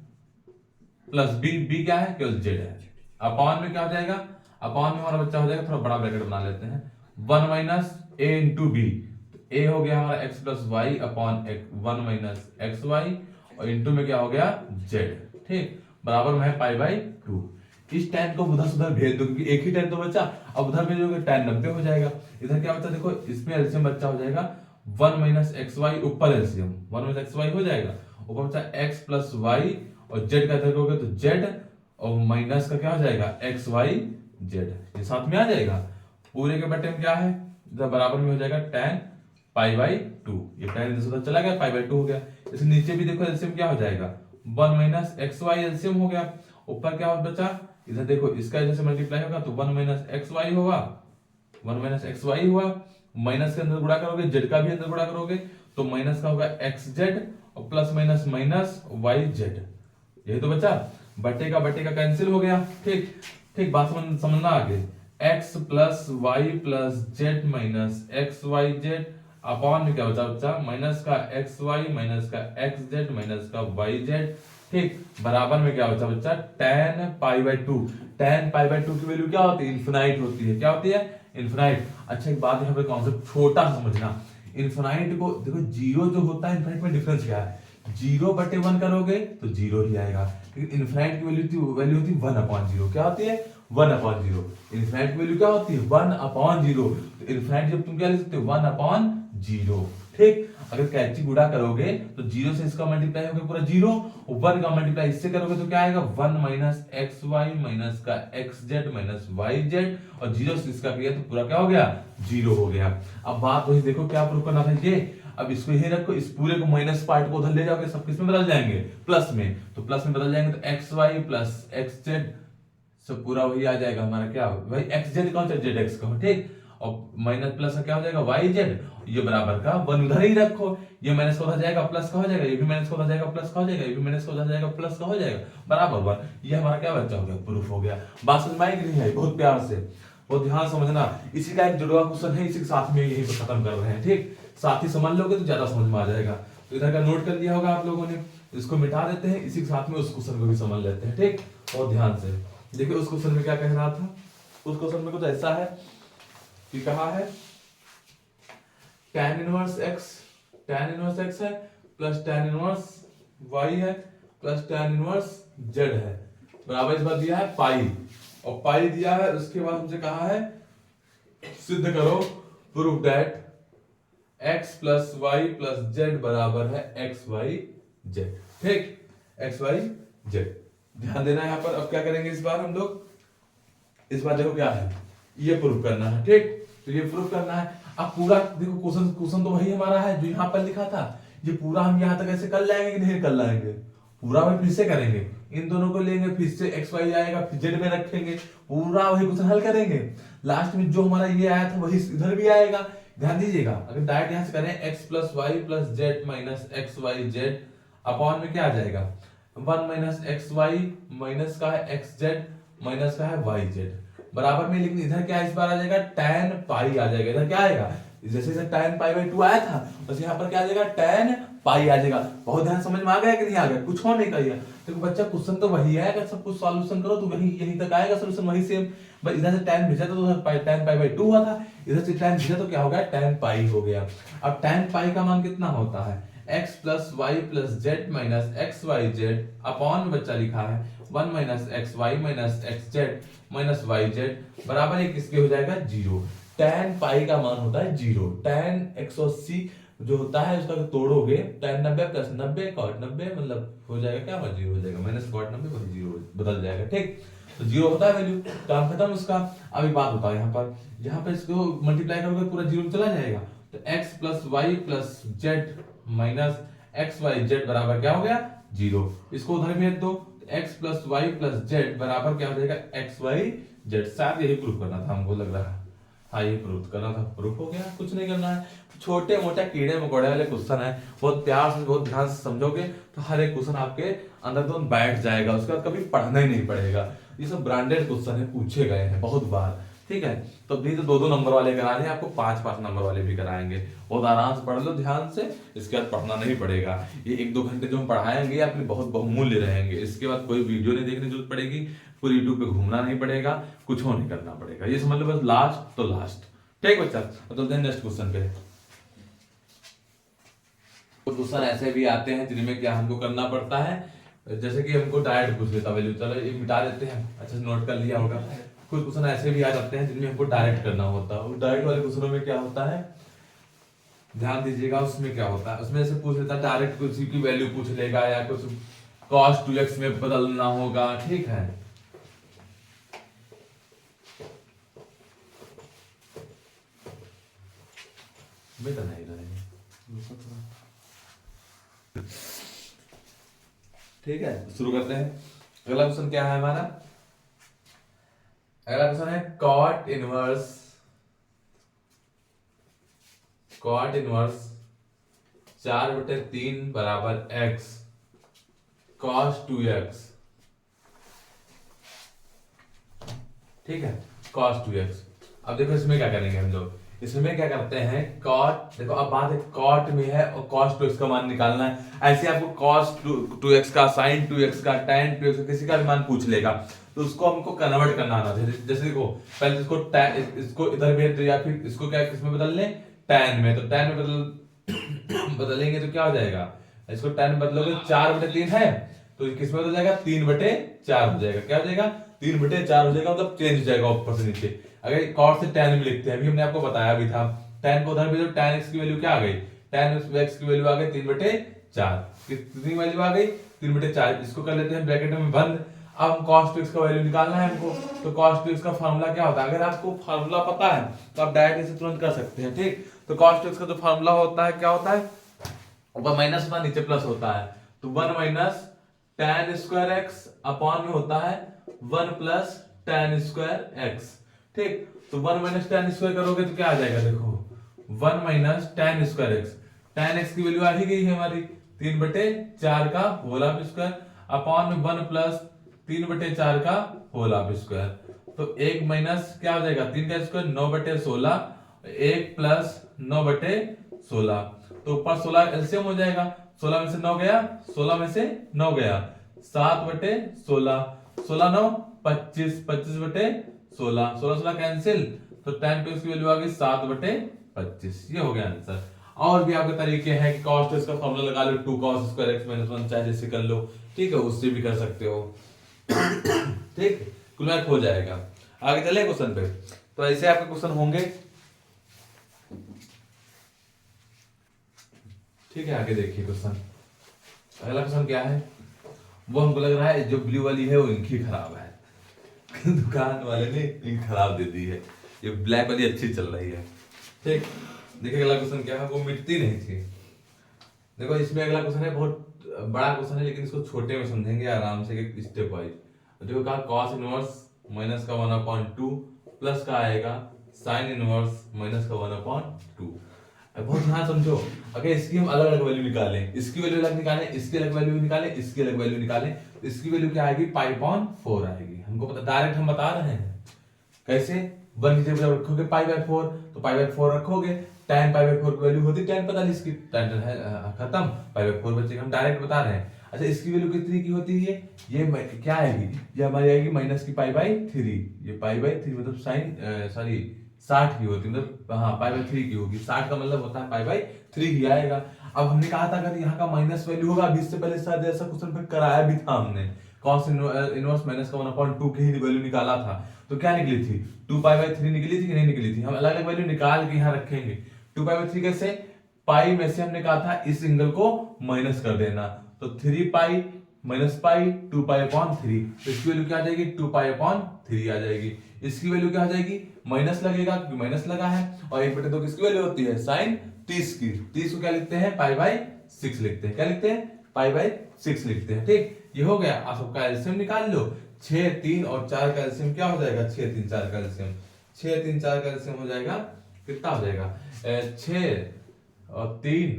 प्लस b क्या है केवल z है, अपॉन में क्या हो जाएगा, अपॉन में हमारा बच्चा हो जाएगा, थोड़ा बड़ा ब्रैकेट बना लेते हैं, 1 minus a into b, a हो गया हमारा x plus y upon 1 minus x y और इंटू में क्या हो गया z, ठीक, बराबर में है पाई बाई 2। इस tan को उधर से उधर भेज दो क्योंकि एक ही tan तो बचा, अब उधर भेजोगे tan 90 हो जाएगा। इधर क्या बचा देखो, इसमें एलसीएम बच्चा हो जाएगा 1 माइनस एक्स वाई, ऊपर एलसीएम 1 माइनस एक्स वाई हो जाएगा, ऊपर बचा x प्लस वाई और z का इधर करोगे तो z और माइनस का क्या हो जाएगा एक्स वाई जेड, ये साथ में आ जाएगा। पूरे के बटे में क्या है, इधर बराबर में हो जाएगा tan पाई बाई 2, ये tan इधर से उधर चला गया, पाई बाई 2 हो गया। इसके नीचे भी देखो एलसीएम क्या हो जाएगा 1 माइनस एक्स वाई एलसीएम हो गया, ऊपर क्या बचा, इधर देखो इसका इधर से मल्टीप्लाई होगा तो 1 माइनस एक्स वाई होगा, 1 माइनस एक्स वाई हुआ, माइनस के अंदर गुणा करोगे जेड का भी अंदर गुणा करोगे तो माइनस का होगा एक्स जेड और plus minus minus y z, यही तो बचा, बटे का कैंसिल हो गया, ठीक ठीक। बात समझना आगे, x plus y plus z minus x y z upon में क्या बचा बच्चा माइनस का एक्स वाई माइनस का एक्स जेड माइनस का वाई जेड, ठीक, बराबर में क्या बचा बच्चा tan pi by 2। tan pi by 2 की वैल्यू क्या होती है, इनफिनाइट होती है, क्या होती है इनफिनाइट। अच्छा एक बात यहाँ पे कॉन्सेप्ट छोटा समझना, इनफिनाइट को देखो, जीरो जो होता है इनफिनाइट में डिफरेंस क्या है, 0/1 करोगे तो 0 ही आएगा, लेकिन इनफिनाइट की वैल्यू होती है 1/0, क्या होती है 1/0। इनफिनाइट की वैल्यू क्या होती है 1/0, तो इनफिनाइट जब तुम क्या लिख सकते हो 1/0, ठीक। अगर कैची गुणा करोगे तो 0 से इसका मल्टीप्लाई होगा पूरा 0, और 1 का मल्टीप्लाई इससे करोगे तो क्या आएगा 1 माइनस एक्स वाई माइनस का x z minus y z, और 0 से इसका किया तो पूरा क्या हो गया 0 हो गया। अब बात वही देखो क्या प्रूफ करना था ये, अब इसको यही रखो, इस पूरे को माइनस पार्ट को उधर ले जाओगे, सब किस में बदल जाएंगे प्लस में, तो प्लस में बदल जाएंगे तो x y plus x z सब पूरा वही आ जाएगा हमारा, क्या भाई एक्स जेड कौन सा जेड एक्स का हो, ठीक, और माइनस प्लस का क्या हो जाएगा वाई जेड, ये बराबर का 1 उधर ही रखो, ये माइनस का उधर जाएगा प्लस का हो जाएगा, ये भी माइनस का उधर जाएगा प्लस का हो जाएगा, ये भी माइनस का उधर जाएगा प्लस का हो जाएगा, बराबर 1। ये हमारा क्या बच्चा हो गया प्रूफ हो गया। बात समझ में आई कि नहीं है, बहुत प्यार से बहुत ध्यान समझना, इसी का एक जुड़वा क्वेश्चन है, इसी के साथ में यही पे खत्म कर रहे हैं, ठीक, साथ ही समझ लोगे तो ज्यादा समझ में आ जाएगा। तो इधर का नोट कर लिया होगा आप लोगों ने, इसको मिटा देते हैं, इसी के साथ में उस क्वेश्चन को भी समझ लेते हैं, ठीक, और ध्यान से देखिए उस क्वेश्चन में क्या कह रहा था। उस क्वेश्चन में कुछ ऐसा है कि कहा है tan इनवर्स x है प्लस tan इनवर्स y है प्लस tan इनवर्स z है, बराबर इस बार दिया है पाई, और पाई दिया है, उसके बाद हमसे कहा है सिद्ध करो proof that x plus y plus z बराबर है एक्स वाई जेड, ठीक, एक्स वाई जेड। ध्यान देना यहाँ पर। अब क्या करेंगे इस बार हम लोग, इस बार देखो क्या है, ये प्रूफ करना है, ठीक, तो ये प्रूफ करना है। अब पूरा देखो क्वेश्चन तो वही हमारा है जो यहाँ पर लिखा था, ये पूरा हम यहाँ तक ऐसे कर लाएंगे कि नहीं कर लाएंगे, पूरा वही फिर से करेंगे, इन दोनों को लेंगे, फिर से एक्स वाई आएगा, फिर जेड में रखेंगे, पूरा वही क्वेश्चन हल करेंगे। लास्ट में जो हमारा ये आया था वही इधर भी आएगा। ध्यान दीजिएगा, अगर डायरेक्ट यहाँ से करें x plus y plus z minus x y z upon में क्या आ जाएगा 1 माइनस एक्स वाई माइनस का है एक्स जेड माइनस का है वाई जेड बराबर में, लेकिन इधर क्या इस बार आ जाएगा tan पाई आ जाएगा, इधर क्या आएगा जैसे tan पाई बाई 2 आया था बस यहाँ पर क्या आ जाएगा tan पाई आ जाएगा। बहुत ध्यान समझ में आ गया कि नहीं आ गया, कुछ और नहीं करिए, तो बच्चा क्वेश्चन तो वही है, अगर सब कुछ सॉल्यूशन करो तो वही यहीं तक आएगा सोल्यूशन वही सेम, बस इधर से tan भेजा था तो tan पाई बाई 2 हुआ था, इधर से tan भेजा तो क्या हो गया tan पाई हो गया। अब tan पाई का मान कितना होता है x plus y plus z minus x y z upon में बच्चा लिखा है 1 minus x y minus x z minus y z बराबर एक किसके हो जाएगा 0। tan पाई का मान होता है 0। tan 180 जो होता है उसका तोड़ोगे tan 90 प्लस 90 cot 90 मतलब हो जाएगा क्या 0 हो जाएगा माइनस cot 90 वही 0 बदल जाएगा। ठीक, तो 0 होता है वैल्यू, काम खत्म उसका। अभी बात बताओ यहाँ पर इसको मल्टीप्लाई करोगे पूरा 0 चला जाएगा, तो x plus y plus z minus x y z बराबर क्या हो गया 0। इसको उधर भेज दो, x plus y plus z बराबर क्या हो जाएगा एक्स वाई जेड। शायद यही प्रूफ करना था हमको लग रहा है, हाँ ये प्रूफ करना था, प्रूफ हो गया, कुछ नहीं करना है। छोटे मोटे कीड़े मकोड़े वाले क्वेश्चन है, बहुत प्यार से बहुत ध्यान से समझोगे तो हर एक क्वेश्चन आपके अंदर तो बैठ जाएगा, उसके बाद कभी पढ़ना ही नहीं पड़ेगा। ये सब ब्रांडेड क्वेश्चन है, पूछे गए हैं बहुत बार। ठीक है, तो अभी तो 2-2 नंबर वाले करा रहे हैं, आपको 5-5 नंबर वाले भी कराएंगे। बहुत आराम से पढ़ लो ध्यान से, इसके बाद पढ़ना नहीं पड़ेगा। ये 1-2 घंटे जो हम पढ़ाएंगे आपके लिए बहुत बहुमूल्य रहेंगे। इसके बाद कोई वीडियो नहीं देखने की जरूरत पड़ेगी, पूरी यूट्यूब पे घूमना नहीं पड़ेगा, कुछ हो नहीं करना पड़ेगा। ये समझ लो बस लास्ट तो लास्ट। ठीक बच्चा, तो चलते हैं नेक्स्ट क्वेश्चन पे। कुछ क्वेश्चन ऐसे भी आते हैं जिनमें क्या हमको करना पड़ता है, जैसे कि हमको डायरेक्ट पूछ लेता वैल्यू, चलो ये मिटा देते हैं, अच्छा से नोट कर लिया होगा। कुछ क्वेश्चन ऐसे भी आ जाते हैं जिनमें हमको डायरेक्ट करना होता है। डायरेक्ट वाले क्वेश्चनों में क्या होता है ध्यान दीजिएगा, उसमें क्या होता है, उसमें से पूछ लेता है डायरेक्ट कुछ की वैल्यू पूछ लेगा या कुछ cos 2x में बदलना होगा। ठीक है, बेटा नहीं रहेंगे। ठीक है, शुरू करते हैं। अगला क्वेश्चन क्या है हमारा, अगला क्वेश्चन है cot इनवर्स 4/3 बराबर x cos 2x। ठीक है, cos 2x। अब देखो इसमें क्या करेंगे हम लोग, इसमें क्या करते हैं cot, देखो अब बात है cot में है और cos 2x का मान निकालना है। ऐसे आपको cos 2x का sin 2x का tan 2x का किसी का भी मान पूछ लेगा, तो उसको हमको कन्वर्ट करना आना चाहिए। जैसे देखो पहले इसको इधर भेज दो या फिर इसको क्या किसमें बदल लें tan में, तो tan में बदलेंगे तो क्या हो जाएगा, इसको tan में बदलोगे 4/3 है तो किसमें बदल जाएगा 3/4 हो जाएगा। क्या हो जाएगा 3/4 हो जाएगा, मतलब चेंज हो जाएगा ऊपर से नीचे। अगर cot से tan में लिखते हैं, अभी हमने आपको बताया भी था, tan को उधर भेजो, tan x की वैल्यू क्या आ गई, tan x की वैल्यू आ गई 3/4। कितनी वैल्यू आ गई 3/4। इसको कर लेते हैं ब्रैकेट में बंद। अब हम cos 2x का वैल्यू निकालना है हमको, तो cos 2x का फार्मूला क्या होता है, अगर आपको फार्मूला पता है तो आप डायरेक्ट इसे तुरंत कर सकते हैं। ठीक, तो cos 2x का जो फार्मूला होता है क्या होता है, ऊपर माइनस होता है नीचे प्लस होता है, तो 1 minus tan square x upon में होता है 1 प्लस tan स्क्वायर x। ठीक, तो 1 माइनस tan स्क्वायर करोगे तो क्या आ जाएगा, देखो 1 minus tan square x, tan x की वैल्यू आ ही गई है हमारी 3/4 का होल ऑफ स्क्वायर अपॉन में 1 प्लस 3/4 का होल ऑफ स्क्वायर। तो 1 माइनस क्या हो जाएगा 3 का स्क्वायर 9/16, 1 प्लस 9/16, तो ऊपर 16 एलसीएम हो जाएगा, 16 में से 9 गया, 16 में से 9 गया, 7/16, 16 9 25, 25/16, 16 कैंसिल, तो tan 2x की वैल्यू आ गई 7/25। ये हो गया आंसर। और भी आपके तरीके हैं कि cos 2x का फॉर्मूला लगा लो 2 cos स्क्वायर x - 1 चाहे जैसे कर लो। ठीक है, उससे भी कर सकते हो। ठीक, कुल मिलाकर हो जाएगा। आगे चले क्वेश्चन पे, तो ऐसे आपके क्वेश्चन होंगे। ठीक है, आगे देखिए क्वेश्चन। अगला क्वेश्चन क्या है, वो हमको लग रहा है जो ब्लू वाली है वो इनकी खराब है दुकान वाले ने इंक खराब दे दी है, ये ब्लैक वाली अच्छी चल रही है। ठीक, देखिए अगला क्वेश्चन क्या है, वो मिटती नहीं थी। देखो इसमें अगला क्वेश्चन है, बहुत बड़ा क्वेश्चन है लेकिन इसको छोटे में समझेंगे आराम से स्टेप वाइज। देखो कहा cos इनवर्स माइनस का 1/2 प्लस का आएगा sin इनवर्स माइनस का 1/2। बहुत ध्यान समझो, अगर इसकी हम अलग अलग वैल्यू निकालें, इसकी वैल्यू अलग निकालें, इसकी अलग वैल्यू निकालें, इसकी अलग वैल्यू निकालें, तो इसकी वैल्यू क्या आएगी π/4 आएगी। हमको पता, डायरेक्ट हम बता रहे हैं कैसे, 1 की जगह रखोगे π/4 तो π/4 रखोगे, tan π/4 की वैल्यू होती tan पता नहीं, इसकी tan है खत्म, π/4 बचेगा, हम डायरेक्ट बता रहे हैं। अच्छा इसकी वैल्यू कितनी की होती है, ये क्या आएगी, ये हमारी आएगी माइनस की π/3, ये π/3 मतलब साइन सॉरी 60 की होती है, मतलब हाँ π/3 की होगी, 60 का मतलब होता है π/3 ही आएगा। अब हमने कहा था अगर यहाँ का माइनस वैल्यू होगा, अभी इससे पहले शायद ऐसा क्वेश्चन फिर कराया भी था हमने, cos इनवर्स माइनस का 1/2 की ही वैल्यू निकाला था, तो क्या निकली थी 2π/3 निकली थी कि नहीं निकली थी। हम अलग अलग वैल्यू निकाल के यहाँ रखेंगे। 2π/3 कैसे, पाई में से हमने कहा था इस एंगल को माइनस कर देना, तो 3π माइनस पाई 2π/3, तो इसकी वैल्यू क्या आ जाएगी 2π/3 आ जाएगी। इसकी वैल्यू क्या आ जाएगी, माइनस लगेगा क्योंकि माइनस लगा है, और 1/2 किसकी वैल्यू होती है sin 30 की। 30 को क्या लिखते हैं π/6 लिखते हैं, क्या लिखते हैं π/6 लिखते हैं। ठीक, ये हो गया। आप सबका एलसीएम निकाल लो, 6 3 और 4 का एलसीएम क्या हो जाएगा, 6 3 4 का एलसीएम, 6 3 4 का एलसीएम हो जाएगा, कितना हो जाएगा 6 और 3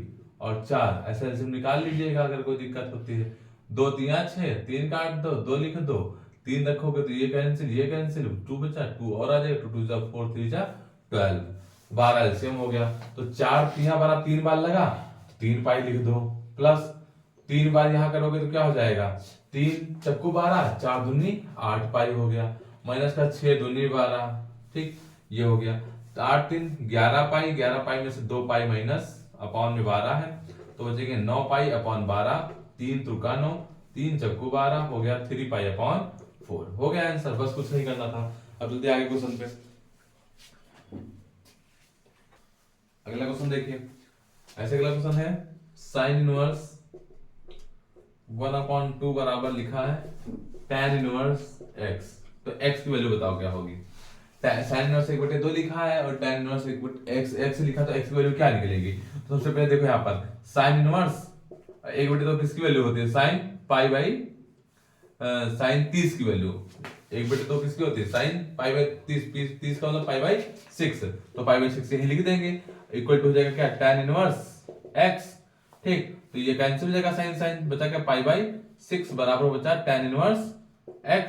और 4, ऐसा एलसीएम निकाल लीजिएगा अगर कोई दिक्कत होती है। 2 3 6, 3 काट दो, 2 लिख दो, 3 रखोगे तो ये कैंसिल 2 बचा, 2 और आ जाएगा, 2 2 4 3 12, 12 एलसीएम हो गया। तो 4 3 12 3 बार लगा, 3 पाई लिख दो, प्लस 3 बार यहाँ करोगे तो क्या हो जाएगा 3 चक्कू 12, 4 दूनी 8 पाई हो गया, माइनस का 6 दूनी 12। ठीक, ये हो गया। 8 3 11 पाई, 11 पाई में से 2 पाई माइनस अपॉन में 12 है, तो बचेंगे 9 पाई अपॉन 12, 3 तुका 9, 3 चक्कू 12 हो गया, 3π/4 हो गया आंसर। बस कुछ नहीं करना था। अब जल्दी आगे क्वेश्चन पे, अगला क्वेश्चन देखिए। ऐसे अगला क्वेश्चन है sin इनवर्स 1/2 बराबर लिखा है tan इनवर्स x, तो x की वैल्यू बताओ क्या होगी। sin इनवर्स 1/2 लिखा है और tan इनवर्स x लिखा, तो x की वैल्यू क्या निकलेगी। तो सबसे पहले देखो यहाँ पर sin इनवर्स 1/2 किसकी वैल्यू होती है, sin sin 30 की वैल्यू 1/2 किसकी होती है, sin π/30, 30 का मतलब π/6, तो π/6 यही लिख देंगे, इक्वल टू हो जाएगा क्या tan इनवर्स x। ठीक, तो ये कैंसिल हो जाएगा, sin बचा क्या π/6 बराबर बचा tan इनवर्स x,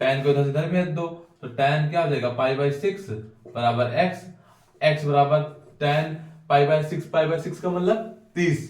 tan को इधर से इधर भेज दो, तो tan क्या हो जाएगा π/6 बराबर x बराबर tan π/6 का मतलब 30,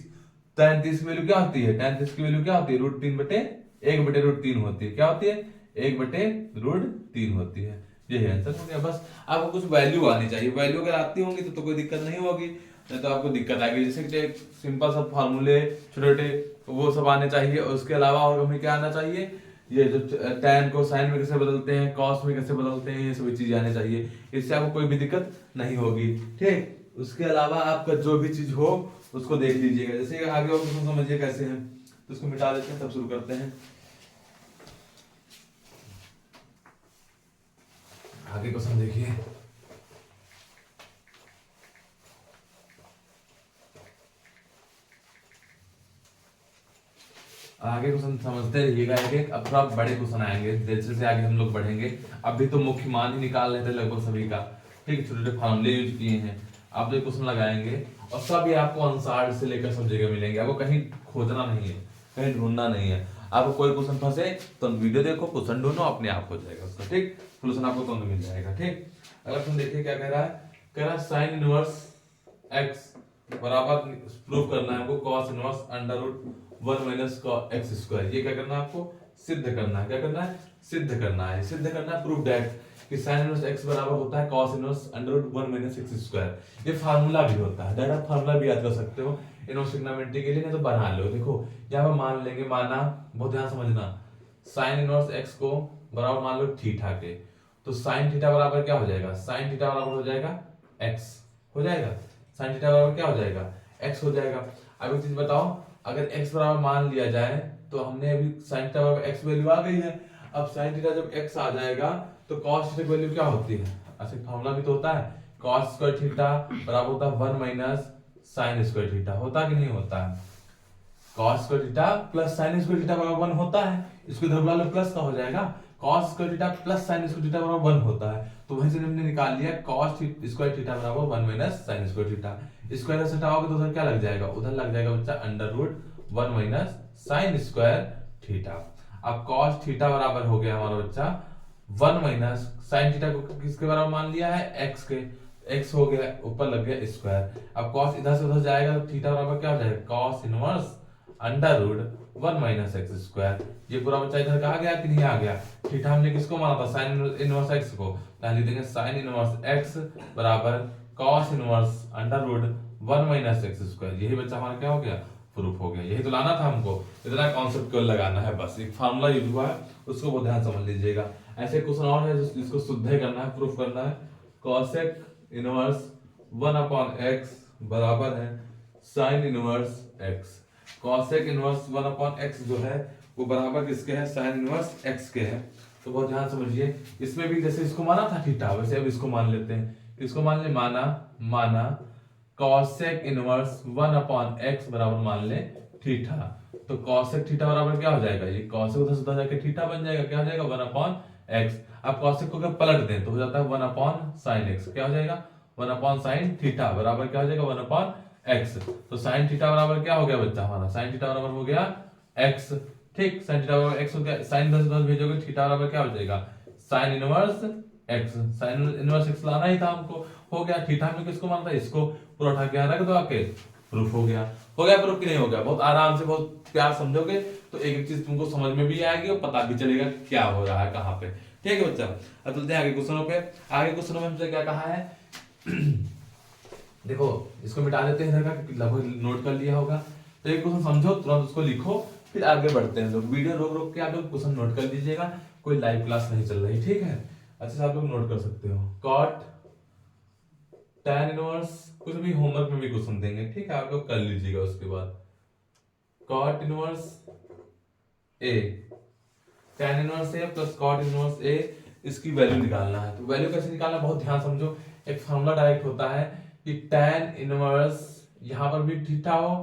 tan 30 की वैल्यू क्या होती है, tan 30 की वैल्यू क्या होती है √3/1/√3 होती है, क्या होती है 1/√3 होती है। यही आंसर हो गया। बस आपको कुछ वैल्यू आनी चाहिए, वैल्यू अगर आती होंगी तो कोई दिक्कत नहीं होगी, नहीं तो आपको दिक्कत आएगी। जैसे कि सिंपल सब फार्मूले छोटे छोटे वो सब आने चाहिए, और उसके अलावा और हमें क्या आना चाहिए, ये जो tan को sin में कैसे बदलते हैं, cos में कैसे बदलते हैं, ये सभी चीजें आनी चाहिए, इससे आपको कोई भी दिक्कत नहीं होगी। ठीक, उसके अलावा आपका जो भी चीज हो उसको देख लीजिएगा। जैसे आगे और समझिए कैसे है, तो उसको मिटा देते हैं, तब शुरू करते हैं। आगे क्वेश्चन देखिए। आगे क्वेश्चन समझते रहिएगा एक, अब थोड़ा बड़े क्वेश्चन आएंगे जैसे जैसे आगे हम लोग बढ़ेंगे। अभी तो मुख्य मान ही निकाल रहे थे लगभग सभी का। ठीक, छोटे छोटे फार्मूले यूज किए हैं। आप जो क्वेश्चन लगाएंगे और सब ये आपको आंसर से लेकर सब जगह मिलेंगे, आपको कहीं खोजना नहीं है, कहीं ढूंढना नहीं है। आपको कोई क्वेश्चन फंसे तो वीडियो देखो, क्वेश्चन ढूंढो, अपने आप हो जाएगा उसका। ठीक, सोल्यूशन आपको तुरंत मिल जाएगा। ठीक, अगला क्वेश्चन देखिए क्या कह रहा है, कह रहा है sin इनवर्स x बराबर प्रूव करना है हमको cos इनवर्स √1 - x²। ये क्या करना है आपको, सिद्ध करना है। क्या करना है, सिद्ध करना है। सिद्ध करना है, प्रूव दैट कि sin इनवर्स x बराबर होता है cos इनवर्स √1 - x²। ये फार्मूला भी होता है, डायरेक्ट फार्मूला भी याद कर सकते हो इनवर्स ट्रिग्नोमेट्री के लिए, नहीं तो बना लो। देखो यहाँ पर मान लेंगे, माना बहुत ध्यान समझना, sin इनवर्स x को बराबर मान लो थीटा के, तो sin थीटा बराबर क्या हो जाएगा, sin थीटा बराबर हो जाएगा x हो जाएगा, sin थीटा बराबर क्या हो जाएगा x हो जाएगा। अब एक चीज बताओ, अगर x बराबर मान लिया जाए तो हमने अभी sin थीटा बराबर x वैल्यू आ गई है। अब sin थीटा जब x आ जाएगा तो cos थीटा की वैल्यू क्या होती है, ऐसे फार्मूला भी तो होता है, cos स्क्वायर थीटा बराबर होता है 1 - sin स्क्वायर थीटा, होता कि नहीं होता है। cos square theta plus sin square theta बराबर 1 होता है, इसको इधर बुला लो, प्लस का हो जाएगा, cos square theta plus sin square theta बराबर 1 होता है, तो वहीं से हमने निकाल लिया cos स्क्वायर थीटा बराबर 1 - sin स्क्वायर थीटा। स्क्वायर से हटाओगे तो उधर क्या लग जाएगा, उधर लग जाएगा बच्चा √1 - sin स्क्वायर थीटा। अब cos थीटा बराबर हो गया हमारा बच्चा 1 - sin थीटा को किसके बराबर मान लिया है, x के, x हो गया, ऊपर लग गया स्क्वायर। अब cos इधर से उधर जाएगा तो थीटा बराबर क्या हो जाएगा, cos इनवर्स √1 - x²। ये पूरा बच्चा इधर कहा गया कि नहीं आ गया। थीटा हमने किसको माना था, sin इनवर्स x को, तो लिख देंगे sin इनवर्स x बराबर cos inverse 1 minus x square. यही बच्चा हमारा क्या हो गया, प्रूफ हो गया। यही तो लाना था हमको, इतना कॉन्सेप्ट केवल लगाना है बस। एक फार्मूला यूज हुआ है, उसको बहुत ध्यान समझ लीजिएगा। ऐसे क्वेश्चन और है जिसको शुद्ध करना है, प्रूफ करना है। कॉसेक इनवर्स 1 अपॉन एक्स बराबर है sine inverse x. Cosec inverse 1 upon x जो है वो बराबर किसके है, साइन इनवर्स एक्स के है। तो बहुत ध्यान समझिए। इसमें भी जैसे इसको माना था थीटा, वैसे अब इसको मान लेते हैं। इसको मान ले, माना कॉसेक इनवर्स 1 अपॉन एक्स बराबर मान ले थीटा। तो कॉसेक थीटा बराबर क्या हो जाएगा, ये कॉसेक उधर से उधर जाके थीटा बन जाएगा। क्या हो जाएगा, 1 अपॉन एक्स। अब कॉसेक को अगर पलट दें तो हो जाता है 1 अपॉन साइन एक्स। क्या हो जाएगा, 1 अपॉन साइन थीटा बराबर क्या हो जाएगा, 1 अपॉन एक्स। तो साइन थीटा बराबर क्या हो गया बच्चा हमारा, साइन थीटा बराबर हो गया एक्स। ठीक, साइन थीटा बराबर एक्स हो गया। साइन 10 भेजोगे, थीटा बराबर क्या हो जाएगा, sine inverse x. Sine inverse x लाना ही था हमको, हो गया। थीटा में किसको मानता है, इसको। पूरा उठा के रख दो आके, प्रूफ हो गया। हो गया प्रूफ कि नहीं हो गया, बहुत आराम से, बहुत प्यार समझोगे तो एक एक चीज तुमको समझ में भी आएगी और पता भी चलेगा क्या हो रहा है कहाँ पे। ठीक है बच्चा, अब चलते हैं आगे क्वेश्चनों पे। आगे क्वेश्चनों में हमसे क्या कहा है देखो, इसको मिटा देते हैं इधर का, लगभग नोट कर लिया होगा। तो एक क्वेश्चन समझो, तुरंत उसको लिखो, फिर आगे बढ़ते हैं लोग। वीडियो रोक रोक के आप लोग क्वेश्चन नोट कर लीजिएगा, कोई लाइव क्लास नहीं चल रही। ठीक है, अच्छा से आप लोग नोट कर सकते हो। कॉट tan इनवर्स, कुछ भी होमवर्क में भी क्वेश्चन देंगे, ठीक है, आप लोग कर लीजिएगा। उसके बाद कॉट इनवर्स ए, tan इनवर्स ए प्लस कॉट इनवर्स ए, इसकी वैल्यू निकालना है। तो वैल्यू कैसे निकालना, बहुत ध्यान समझो। एक फॉर्मूला डायरेक्ट होता है कि tan इनवर्स यहां पर भी थीटा हो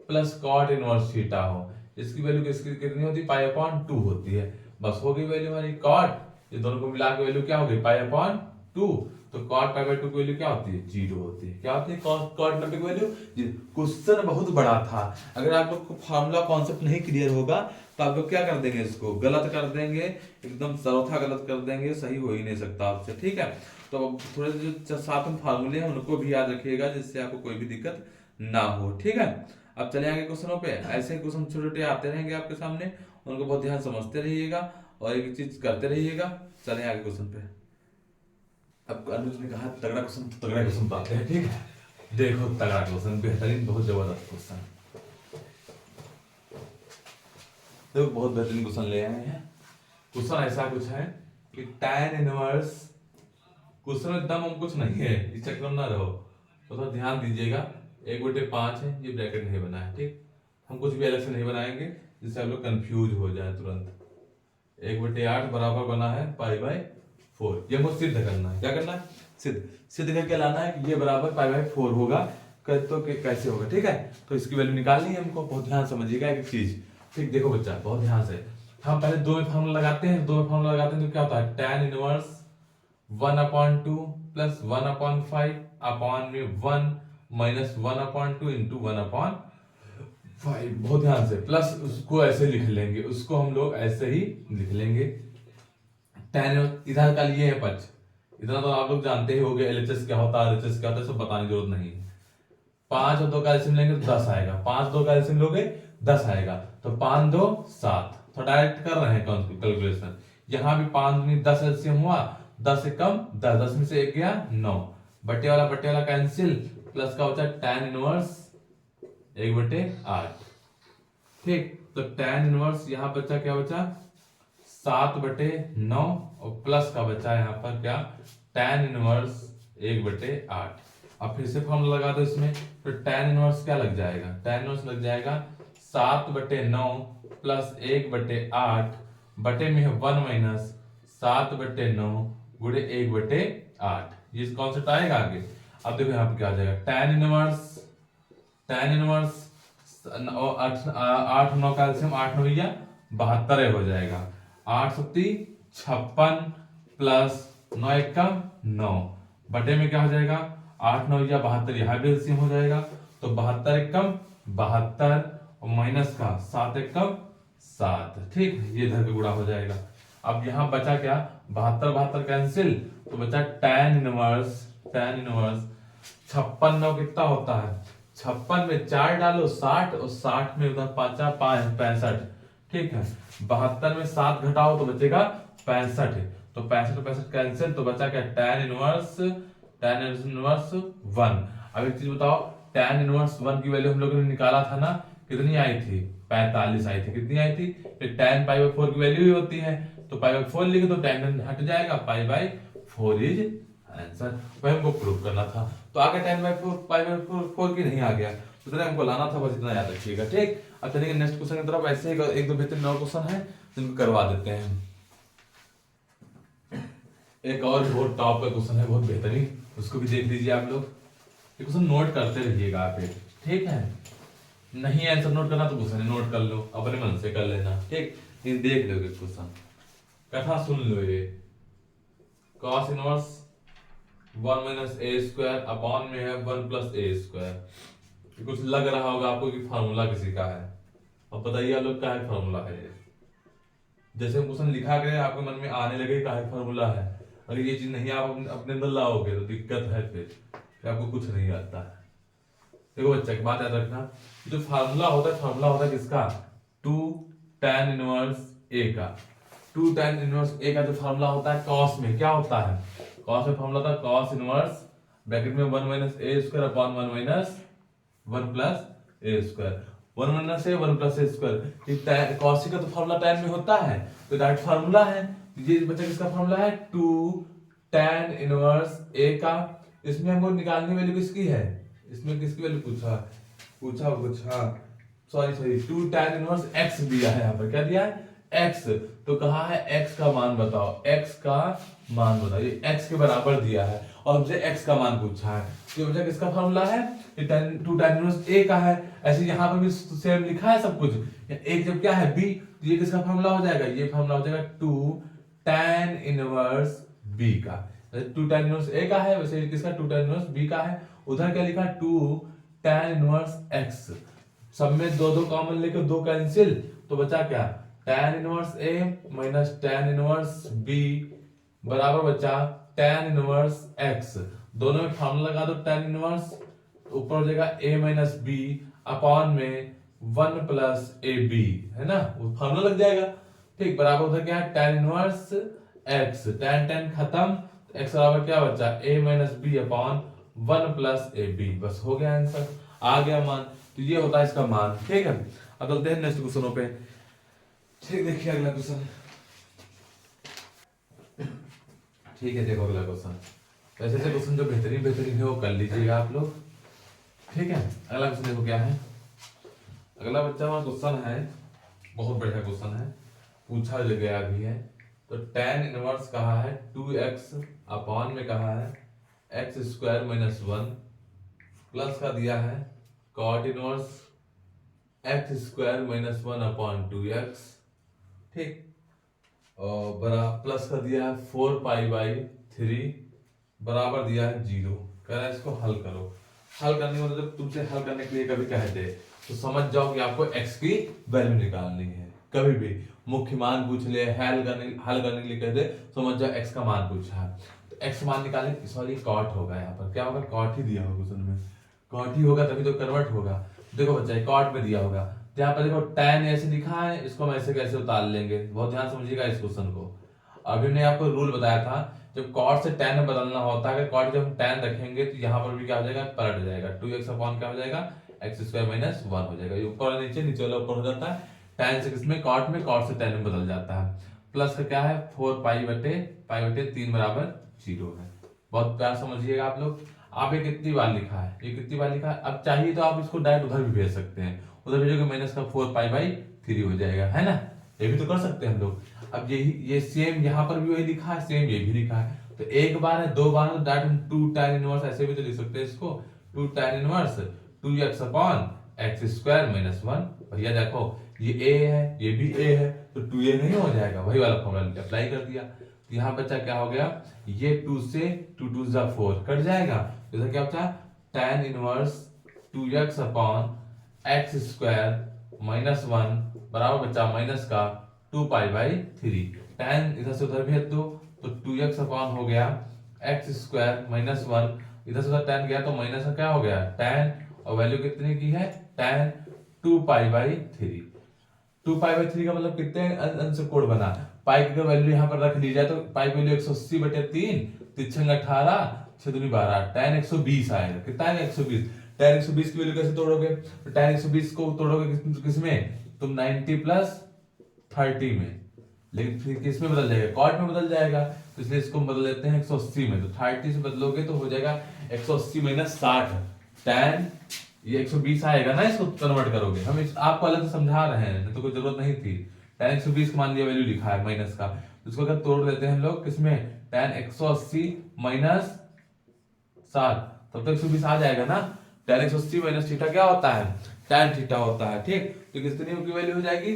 प्लस कॉट इनवर्स थीटा हो। इसकी वैल्यू कितनी होती है, पाई अपॉन 2 होती है। बस हो गई वैल्यू हमारी कॉट, ये दोनों को मिला के वैल्यू क्या हो गई, पाई अपॉन 2। तो cot पाई बाय 2 की वैल्यू क्या होती है, 0 होती है। क्या होती है cot नब्बे की वैल्यू। क्वेश्चन बहुत बड़ा था, अगर आप लोग को फार्मूला कॉन्सेप्ट नहीं क्लियर होगा तो आप लोग क्या कर देंगे, इसको गलत कर देंगे, एकदम सरौथा गलत कर देंगे, सही हो ही नहीं सकता आपसे। ठीक है, तो थोड़े जो साथ में फार्मूले हैं उनको भी याद रखिएगा, जिससे आपको कोई भी दिक्कत ना हो। ठीक है, अब चले आगे क्वेश्चनों पे। ऐसे क्वेश्चन छोटे छोटे आते रहेंगे आपके सामने, उनको बहुत ध्यान समझते रहिएगा और एक चीज करते रहिएगा। चले आगे क्वेश्चन पे। अब अनुज ने कहा तगड़ा क्वेश्चन पाते हैं। ठीक है, देखो तगड़ा क्वेश्चन, बेहतरीन, बहुत जबरदस्त क्वेश्चन। देखो बहुत बेहतरीन क्वेश्चन ले आए हैं। क्वेश्चन ऐसा कुछ है कि tan इनवर्स, क्वेश्चन एकदम कुछ नहीं है, इस चक्कर में ना रहो, तो थोड़ा ध्यान दीजिएगा। 1/5 है, ये ब्रैकेट नहीं बना है। ठीक, हम कुछ भी अलग से नहीं बनाएंगे जिससे आप लोग कंफ्यूज हो जाए तुरंत। 1/8 बराबर बना है पाई बाय 4। ये हमको सिद्ध करना है। क्या करना है, सिद्ध करके लाना है कि ये बराबर पाई बाय 4 होगा। तो कैसे होगा, ठीक है, तो इसकी वैल्यू निकालनी है हमको। बहुत ध्यान समझिएगा एक चीज। ठीक, देखो बच्चा बहुत ध्यान से, हम पहले दो में फॉर्मूला लगाते हैं। दो में फॉर्मूला लगाते हैं तो क्या होता है, tan इनवर्स 1/2 प्लस 1/5 अपॉन में 1 माइनस 1/2 इंटू 1/5। बहुत ध्यान से, प्लस उसको ऐसे लिख लेंगे, उसको हम लोग ऐसे ही लिख लेंगे। tan इधर का लिए है पक्ष, इतना तो आप लोग जानते ही होंगे, LHS क्या होता है, RHS क्या होता है, सब बताने की जरूरत नहीं है। 5 और 2 का एलसीएम लेंगे तो 10 आएगा। 5 2 का एलसीएम लोगे 10 आएगा। तो 5 2 7, तो डायरेक्ट कर रहे हैं कैलकुलेशन। यहाँ भी 5 दूनी 10 एलसीएम हुआ, 10 से कम 10, 10 में से 1 गया 9, बट्टे वाला कैंसिल, प्लस का बचा tan इनवर्स 1/8। ठीक, तो tan इनवर्स यहाँ बचा, क्या बचा 7/9 और प्लस का बचा यहाँ पर क्या, tan इनवर्स 1/8। अब फिर से फॉर्मूला लगा दो इसमें, तो tan इनवर्स क्या लग जाएगा, tan इनवर्स लग जाएगा 7/9 प्लस 1/8 बटे में है 1 माइनस 7/9 गुणे 1/8। ये कॉन्सेप्ट आएगा आगे। अब देखो यहाँ पे क्या आ जाएगा, tan इनवर्स 8 9 का एलसीएम 8 9 या 72 हो जाएगा। 8 7 56 प्लस 9 1 का 9 बटे में क्या हो जाएगा, 8 9 या 72, यहाँ भी एलसीएम हो जाएगा। तो 72 1 कम 72 और माइनस का 7 1 कम 7। ठीक, ये इधर पे गुणा हो जाएगा। अब यहाँ बचा क्या, 72 72 कैंसिल, तो बचा tan इनवर्स 56 9 कितना होता है, 56 में 4 डालो 60 और 60 में उधर 5 65। ठीक है, 72 में 7 घटाओ तो बचेगा 65। तो 65 कैंसिल, तो बचा क्या, tan इनवर्स 1। अब एक चीज बताओ, tan इनवर्स 1 की वैल्यू हम लोगों ने निकाला था ना, कितनी आई थी? 45 आई थी। कितनी आई थी? tan पाई बाई 4 की वैल्यू ही होती है, तो पाई बाई 4 लिख दो, tan हट जाएगा, पाई बाई 4 इज आंसर। वह हमको प्रूव करना था। तो आगे tan बाई 4 पाई बाई 4 की नहीं आ गया, तो इतना हमको लाना था, बस इतना याद रखिएगा। ठीक, अब चलिए नेक्स्ट क्वेश्चन की तरफ। ऐसे ही एक दो बेहतरीन और क्वेश्चन है जिनको करवा देते हैं। एक और बहुत टॉप का क्वेश्चन है, बहुत बेहतरीन, उसको भी देख लीजिए आप लोग। ये क्वेश्चन नोट करते रहिएगा आप, ठीक है? नहीं आंसर नोट करना तो क्वेश्चन नोट कर लो, अपने मन से कर लेना, ठीक? ये देख लो क्वेश्चन, कथा सुन लो। ये cos इनवर्स 1 माइनस ए स्क्वायर अपॉन में है 1 प्लस ए स्क्वायर। कुछ लग रहा होगा आपको कि फार्मूला किसी का है, अब बताइए आप लोग क्या है फार्मूला है ये। जैसे क्वेश्चन लिखा गया आपके मन में आने लगे क्या है फार्मूला है। अगर ये चीज नहीं आप अपने अंदर लाओगे तो दिक्कत है, फिर आपको कुछ नहीं आता है। देखो बच्चा एक बात याद रखना, जो फार्मूला होता है किसका? 2 tan इनवर्स a का। 2 tan इनवर्स a का जो फार्मूला होता है cos में, क्या होता है? cos में फार्मूला होता है cos इनवर्स ब्रैकेट में 1 minus a square upon 1 minus 1 plus a square. 1 minus a 1 plus a square. cos का तो फार्मूला tan में होता है, तो डायरेक्ट फार्मूला है। ये बच्चा किसका फार्मूला है? 2 tan इनवर्स a का। इसमें हमको निकालने वाली किसकी है? इसमें किसकी वैल्यू पूछा सॉरी 2 tan इनवर्स x दिया है। यहाँ पर क्या दिया है? x। तो कहा है x का मान बताओ, x का मान बताओ। ये x के बराबर दिया है और हमसे x का मान पूछा है, तो ये किसका फार्मूला है? ये 2 tan इनवर्स a का है। ऐसे यहाँ पर भी सेम लिखा है सब कुछ। एक जब क्या है b, तो ये किसका फार्मूला हो जाएगा? ये फार्मूला हो जाएगा 2 tan इनवर्स b का। 2 tan इनवर्स a का है, वैसे किसका? 2 tan इनवर्स b का है। उधर क्या लिखा? 2 tan इनवर्स x। सब में दो दो कॉमन लेकर दो कैंसिल, तो बचा क्या? tan inverse a minus tan inverse b बराबर बचा tan इनवर्स x। दोनों में फार्मूला लगा दो tan इनवर्स, ऊपर हो जाएगा a माइनस b अपॉन में 1 प्लस ए बी, है ना? वो फार्मूला लग जाएगा। ठीक, बराबर होता क्या है? tan inverse x। tan खत्म, x बराबर क्या बचा? a minus b upon 1 plus a b. बस हो गया आंसर, आ गया मान। तो ये होता है इसका मान, ठीक है? अब चलते हैं नेक्स्ट क्वेश्चनों पे। ठीक, देखिए अगला क्वेश्चन। ठीक है, देखो अगला क्वेश्चन। वैसे से क्वेश्चन जो बेहतरीन है वो कर लीजिएगा आप लोग, ठीक है? अगला क्वेश्चन देखो क्या है। अगला बच्चा हमारा क्वेश्चन है, बहुत बढ़िया क्वेश्चन है, पूछा जो गया भी है। तो tan इनवर्स कहा है 2x अपॉन में कहा है x स्क्वायर माइनस 1 प्लस का दिया है cot inverse x square minus 1 upon 2x, ठीक? और बड़ा प्लस का दिया है 4 पाई बाई 3 बराबर दिया है 0। कह रहा है इसको हल करो। हल करने में जब तुमसे हल करने के लिए कभी कहते तो समझ जाओ कि आपको x की वैल्यू निकालनी है। कभी भी मुख्य मान पूछ ले, हल करने के लिए कहते समझ जाओ x का मान पूछा है, तो x मान निकाले। सॉरी कॉट होगा, यहाँ पर क्या होगा? कॉट ही दिया होगा क्वेश्चन में, कॉट ही होगा तभी तो कन्वर्ट होगा। देखो बच्चा कॉट में दिया होगा, तो यहाँ पर देखो tan ऐसे लिखा है, इसको हम ऐसे कैसे उतार लेंगे? बहुत ध्यान समझिएगा इस क्वेश्चन को। अभी मैंने आपको रूल बताया था, जब कॉट से tan में बदलना होता है, अगर कॉट जब हम tan रखेंगे तो यहाँ पर भी क्या हो जाएगा? पलट जाएगा। 2x अपॉन क्या हो जाएगा? x स्क्वायर माइनस 1 हो जाएगा। ये ऊपर वाला नीचे वाला ऊपर हो जाता है। tan से किसमें? कॉट में, कॉट से tan में बदल जाता है। प्लस का क्या है? 4 पाई बटे 3 बराबर 0 है। बहुत प्यार समझिएगा आप लोग। आप ये कितनी बार लिखा है? ये कितनी बार लिखा है? अब चाहिए तो आप इसको डायरेक्ट उधर भी भेज सकते हैं, उधर भेजोगे माइनस का 4 पाई बाई 3 हो जाएगा, है ना? ये भी तो कर सकते हैं हम लोग। अब यही ये सेम यहाँ पर भी वही लिखा है, सेम ये भी लिखा है, तो एक बार है, दो बार, तो डायरेक्ट हम 2 tan इनवर्स ऐसे भी तो लिख सकते हैं इसको। 2 tan inverse 2x upon x square minus 1। भैया देखो ये a है, ये भी a है, तो 2a नहीं हो जाएगा? वही वाला फॉर्मूला अप्लाई कर दिया। तो यहाँ बच्चा क्या हो गया? ये 2 से 2 2 जा 4 कट जाएगा। इधर क्या बचा? tan inverse 2x upon x square minus 1 बराबर बचा माइनस का 2 पाई बाई 3। tan इधर से उधर भेज दो, तो 2x अपॉन हो गया x स्क्वायर माइनस 1, इधर से उधर tan गया तो माइनस का क्या हो गया? tan, और वैल्यू कितने की है? tan 2 pi by 3। 2 pi by 3 का मतलब कितने अंश कोण बना? पाई की वैल्यू यहाँ पर रख ली जाए तो पाई की वैल्यू 180/3, 3 18 6 12, tan 120 आएगा। कितना आएगा? 120। tan 120 की वैल्यू कैसे तोड़ोगे? तो tan 120 को तोड़ोगे किसमें? तुम 90 प्लस 30 में, लेकिन फिर किस में बदल जाएगा? कॉट में बदल जाएगा, तो इसलिए इसको हम बदल देते हैं 180 में। तो 30 से बदलोगे तो हो जाएगा 180 माइनस 60 tan, ये 120 आएगा ना, इसको कन्वर्ट करोगे। हम आपको अलग से समझा रहे हैं, तो कोई जरूरत नहीं थी। tan 120 मान लिया वैल्यू लिखा है माइनस का, तो इसको अगर तोड़ देते हैं हम लोग किसमें? tan 180 माइनस 60, तब तक 120 आ जाएगा ना। tan 180 माइनस थीटा क्या होता है? tan थीटा होता है, ठीक। तो कितनी की वैल्यू हो जाएगी?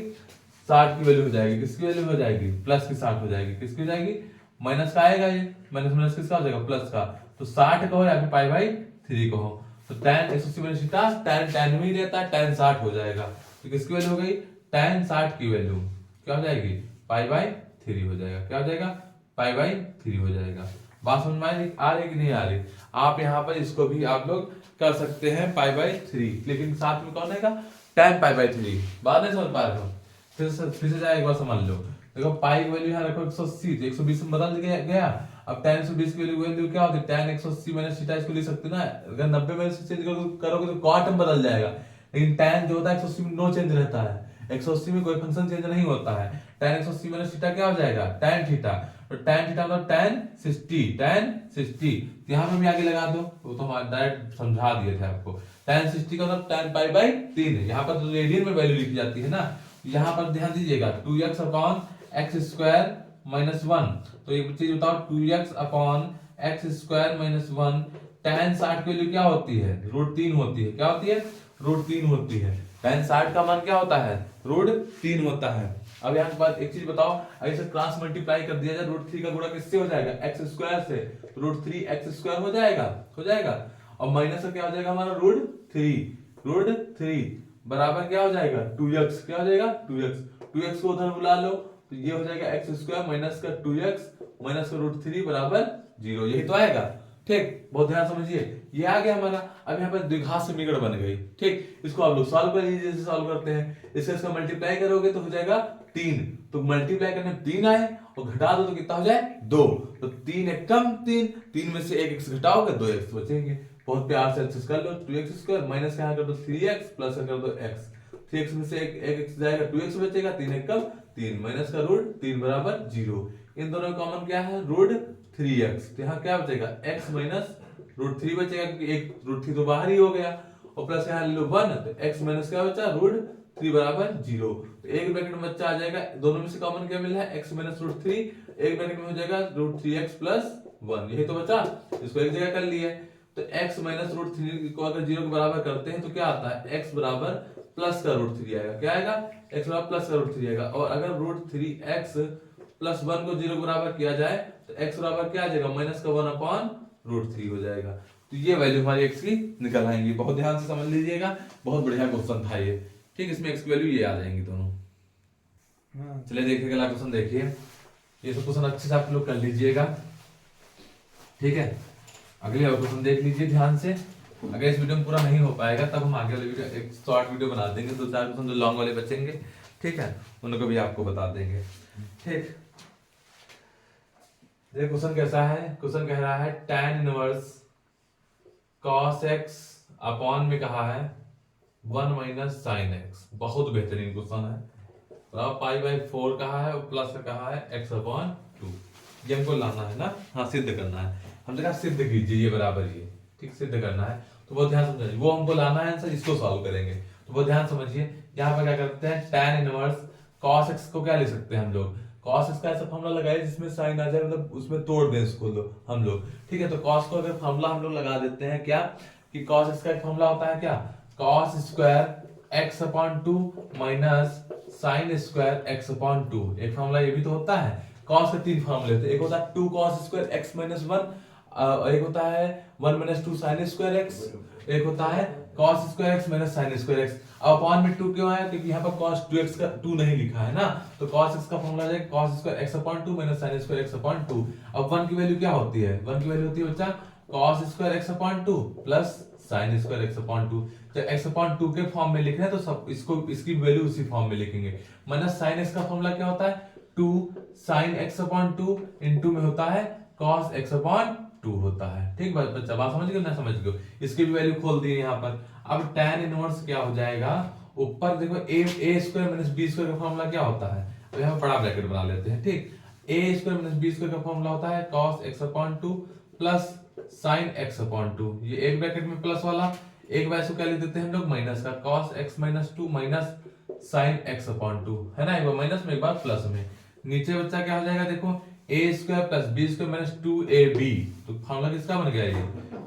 60 की वैल्यू हो जाएगी। किसकी वैल्यू हो जाएगी? प्लस की 60 हो जाएगी। किसकी हो जाएगी? माइनस का आएगा, ये माइनस माइनस किसका हो जाएगा? प्लस का। तो 60 कहो या फिर पाई बाई 3 कहो, तो tan 180 माइनस थीटा tan में ही रहता है, tan 60 हो जाएगा। तो किसकी वैल्यू हो गई? tan 60 की वैल्यू क्या हो जाएगी? पाई बाई 3 हो जाएगा। क्या हो जाएगा? पाई बाई 3 हो जाएगा। बात समझ में आ रही कि नहीं आ रही? आप यहाँ पर इसको भी आप लोग कर सकते हैं पाई बाई 3, लेकिन साथ में कौन आएगा? tan pi by 3। बात नहीं समझ पा रहे हो? फिर से जाए एक बार समझ लो। देखो पाई की वैल्यू यहाँ रखो 180, तो 120 में बदल गया। अब tan 120 की वैल्यू क्या होती है? tan 180 माइनस थीटा, इसको लिख सकते हो ना। अगर 90 में से चेंज करोगे तो cot में बदल जाएगा, लेकिन tan जो होता है 180 में नो चेंज रहता है। 180 में कोई फंक्शन चेंज नहीं होता है। tan 180 माइनस थीटा क्या हो जाएगा? tan theta. तो tan थीटा मतलब tan 60। यहाँ पे भी आगे लगा दो, वो तो हम डायरेक्ट समझा दिए थे आपको। tan 60 का मतलब tan पाई बाई 3 है। यहाँ पर तो रेडियन में वैल्यू लिखी जाती है ना। यहाँ पर ध्यान दीजिएगा 2x upon x square minus 1। तो ये चीज बताओ, 2x upon x square minus 1, tan 60 की वैल्यू क्या होती है? √3 होती है। क्या होती है? √3 होती है। tan 60 का मान क्या होता है? √3 होता है। अब यहाँ के बाद एक चीज बताओ, अगर इसे क्रॉस मल्टीप्लाई कर दिया जाए, √3 का गुणा किससे हो जाएगा? एक्स स्क्वायर से, √3 एक्स स्क्वायर हो जाएगा। और माइनस का क्या हो जाएगा हमारा? √3 बराबर क्या हो जाएगा? 2x। क्या हो जाएगा? 2x को उधर बुला लो, तो ये हो जाएगा एक्स स्क्वायर माइनस का 2x माइनस का √3 बराबर 0। यही तो आएगा, ठीक। बहुत ध्यान समझिए, ये आ गया हमारा। अब यहाँ पर द्विघात समीकरण बन गई, ठीक। इसको आप लोग सॉल्व कर लीजिए, जैसे सॉल्व करते हैं। इसका मल्टीप्लाई करोगे तो हो जाएगा 3। तो मल्टीप्लाई करने में 3 आए और घटा दो तो कितना हो जाए? 2। तो 3 एक कम 3 में से एक x घटाओगे, 2x बचेंगे। बहुत प्यार से एक्सेस कर लो। 2x स्क्वायर माइनस क्या कर दो? 3x प्लस कर दो x। 3x में से एक x जाएगा, 2x बचेगा। 3 एक कम 3 माइनस का √3 बराबर 0। इन दोनों कॉमन क्या है? √3x। तो यहाँ क्या बचेगा? x माइनस √3 बचेगा, क्योंकि एक √3 तो बाहर ही हो गया। और प्लस यहाँ ले लो 1, तो x माइनस क्या बचा? √3 बराबर 0। तो एक ब्रैकेट में बच्चा आ जाएगा, दोनों में से कॉमन क्या मिला है? x minus √3। एक ब्रैकेट में हो जाएगा √3x प्लस 1। यही तो बचा, इसको एक जगह कर लिए। तो x माइनस √3 को अगर 0 के बराबर करते हैं तो क्या आता है? x बराबर प्लस का √3 आएगा। क्या आएगा? x बराबर प्लस का √3 आएगा। और अगर √3x प्लस 1 को 0 के बराबर किया जाए तो x बराबर क्या आ जाएगा? माइनस का 1 अपॉन √3 हो जाएगा। तो ये वैल्यू हमारी x की निकल आएंगी। बहुत ध्यान से समझ लीजिएगा, बहुत बढ़िया क्वेश्चन था ये, ठीक। इसमें x की वैल्यू ये आ जाएंगी दोनों। चलिए देखिए अगला क्वेश्चन। देखिए ये सब क्वेश्चन अच्छे से आप लोग कर लीजिएगा, ठीक है। अगले क्वेश्चन देख लीजिए ध्यान से। अगर इस वीडियो में पूरा नहीं हो पाएगा तब हम आगे वाले वीडियो एक शॉर्ट वीडियो बना देंगे, 2-4 क्वेश्चन जो लॉन्ग वाले बचेंगे, ठीक है, उनको भी आपको बता देंगे, ठीक। ये क्वेश्चन कैसा है? क्वेश्चन कह रहा है tan inverse cos x upon में कहा है 1 माइनस sin x। बहुत बेहतरीन क्वेश्चन है। और पाई बाई 4 कहा है और प्लस का कहा है x अपॉन 2। ये हमको लाना है ना, हाँ सिद्ध करना है। हमने कहा सिद्ध कीजिए ये बराबर ये, ठीक, सिद्ध करना है। तो बहुत ध्यान समझिए, वो हमको लाना है आंसर, इसको सॉल्व करेंगे। तो बहुत ध्यान समझिए, यहाँ पर क्या करते हैं? tan इनवर्स cos x को क्या ले सकते हैं हम लोग? cos x का ऐसा फॉर्मूला लगाए जिसमें sin आ जाए, मतलब उसमें तोड़ दें इसको हम लोग, ठीक है। तो cos को अगर फॉर्मूला हम लोग लगा देते हैं क्या, कि cos x का एक फॉर्मूला होता है क्या? cos square x upon 2 minus sin square x upon 2। एक फॉर्मूला ये भी तो होता है। cos के 3 फॉर्मूले होते हैं, एक होता है 2 cos स्क्वायर x माइनस 1, एक होता है 1 माइनस 2 sin स्क्वायर x, एक होता है cos square x minus sin square x। अब अपॉन में 2 क्यों आया? क्योंकि यहाँ पर cos 2x का 2 नहीं लिखा है ना, तो cos x का फॉर्मूला है cos square x upon 2 minus sin square x upon 2। अब 1 की वैल्यू क्या होती है? 1 की वैल्यू होती है बच्चा cos square x upon 2 plus sin square x upon 2। जब x अपॉन 2 के फॉर्म में लिख रहे हैं तो सब इसको इसकी वैल्यू उसी फॉर्म में लिखेंगे। माइनस sin x का फॉर्मूला क्या होता है? 2 sin x अपॉन 2 इनटू में होता है cos x अपॉन 2 होता है। ठीक बच्चा, बात समझ गए ना, समझ गए। इसकी भी वैल्यू खोल दी है यहाँ पर। अब tan इनवर्स क्या हो जाएगा, ऊपर देखो a square minus b square का फॉर्मूला क्या होता है, अब यहाँ बड़ा ब्रैकेट बना लेते हैं। ठीक, a square minus b square का फॉर्मूला होता है cos x upon 2 plus sin x upon 2। ये एक ब्रैकेट में प्लस वाला, एक बार इसको क्या लिख देते हैं हम लोग माइनस का, cos x minus 2 minus sin x upon 2, है ना, एक बार माइनस में एक बार प्लस में। नीचे बच्चा क्या हो जाएगा, देखो a square plus b square minus 2ab, तो फॉर्मूला किसका बन गया ये,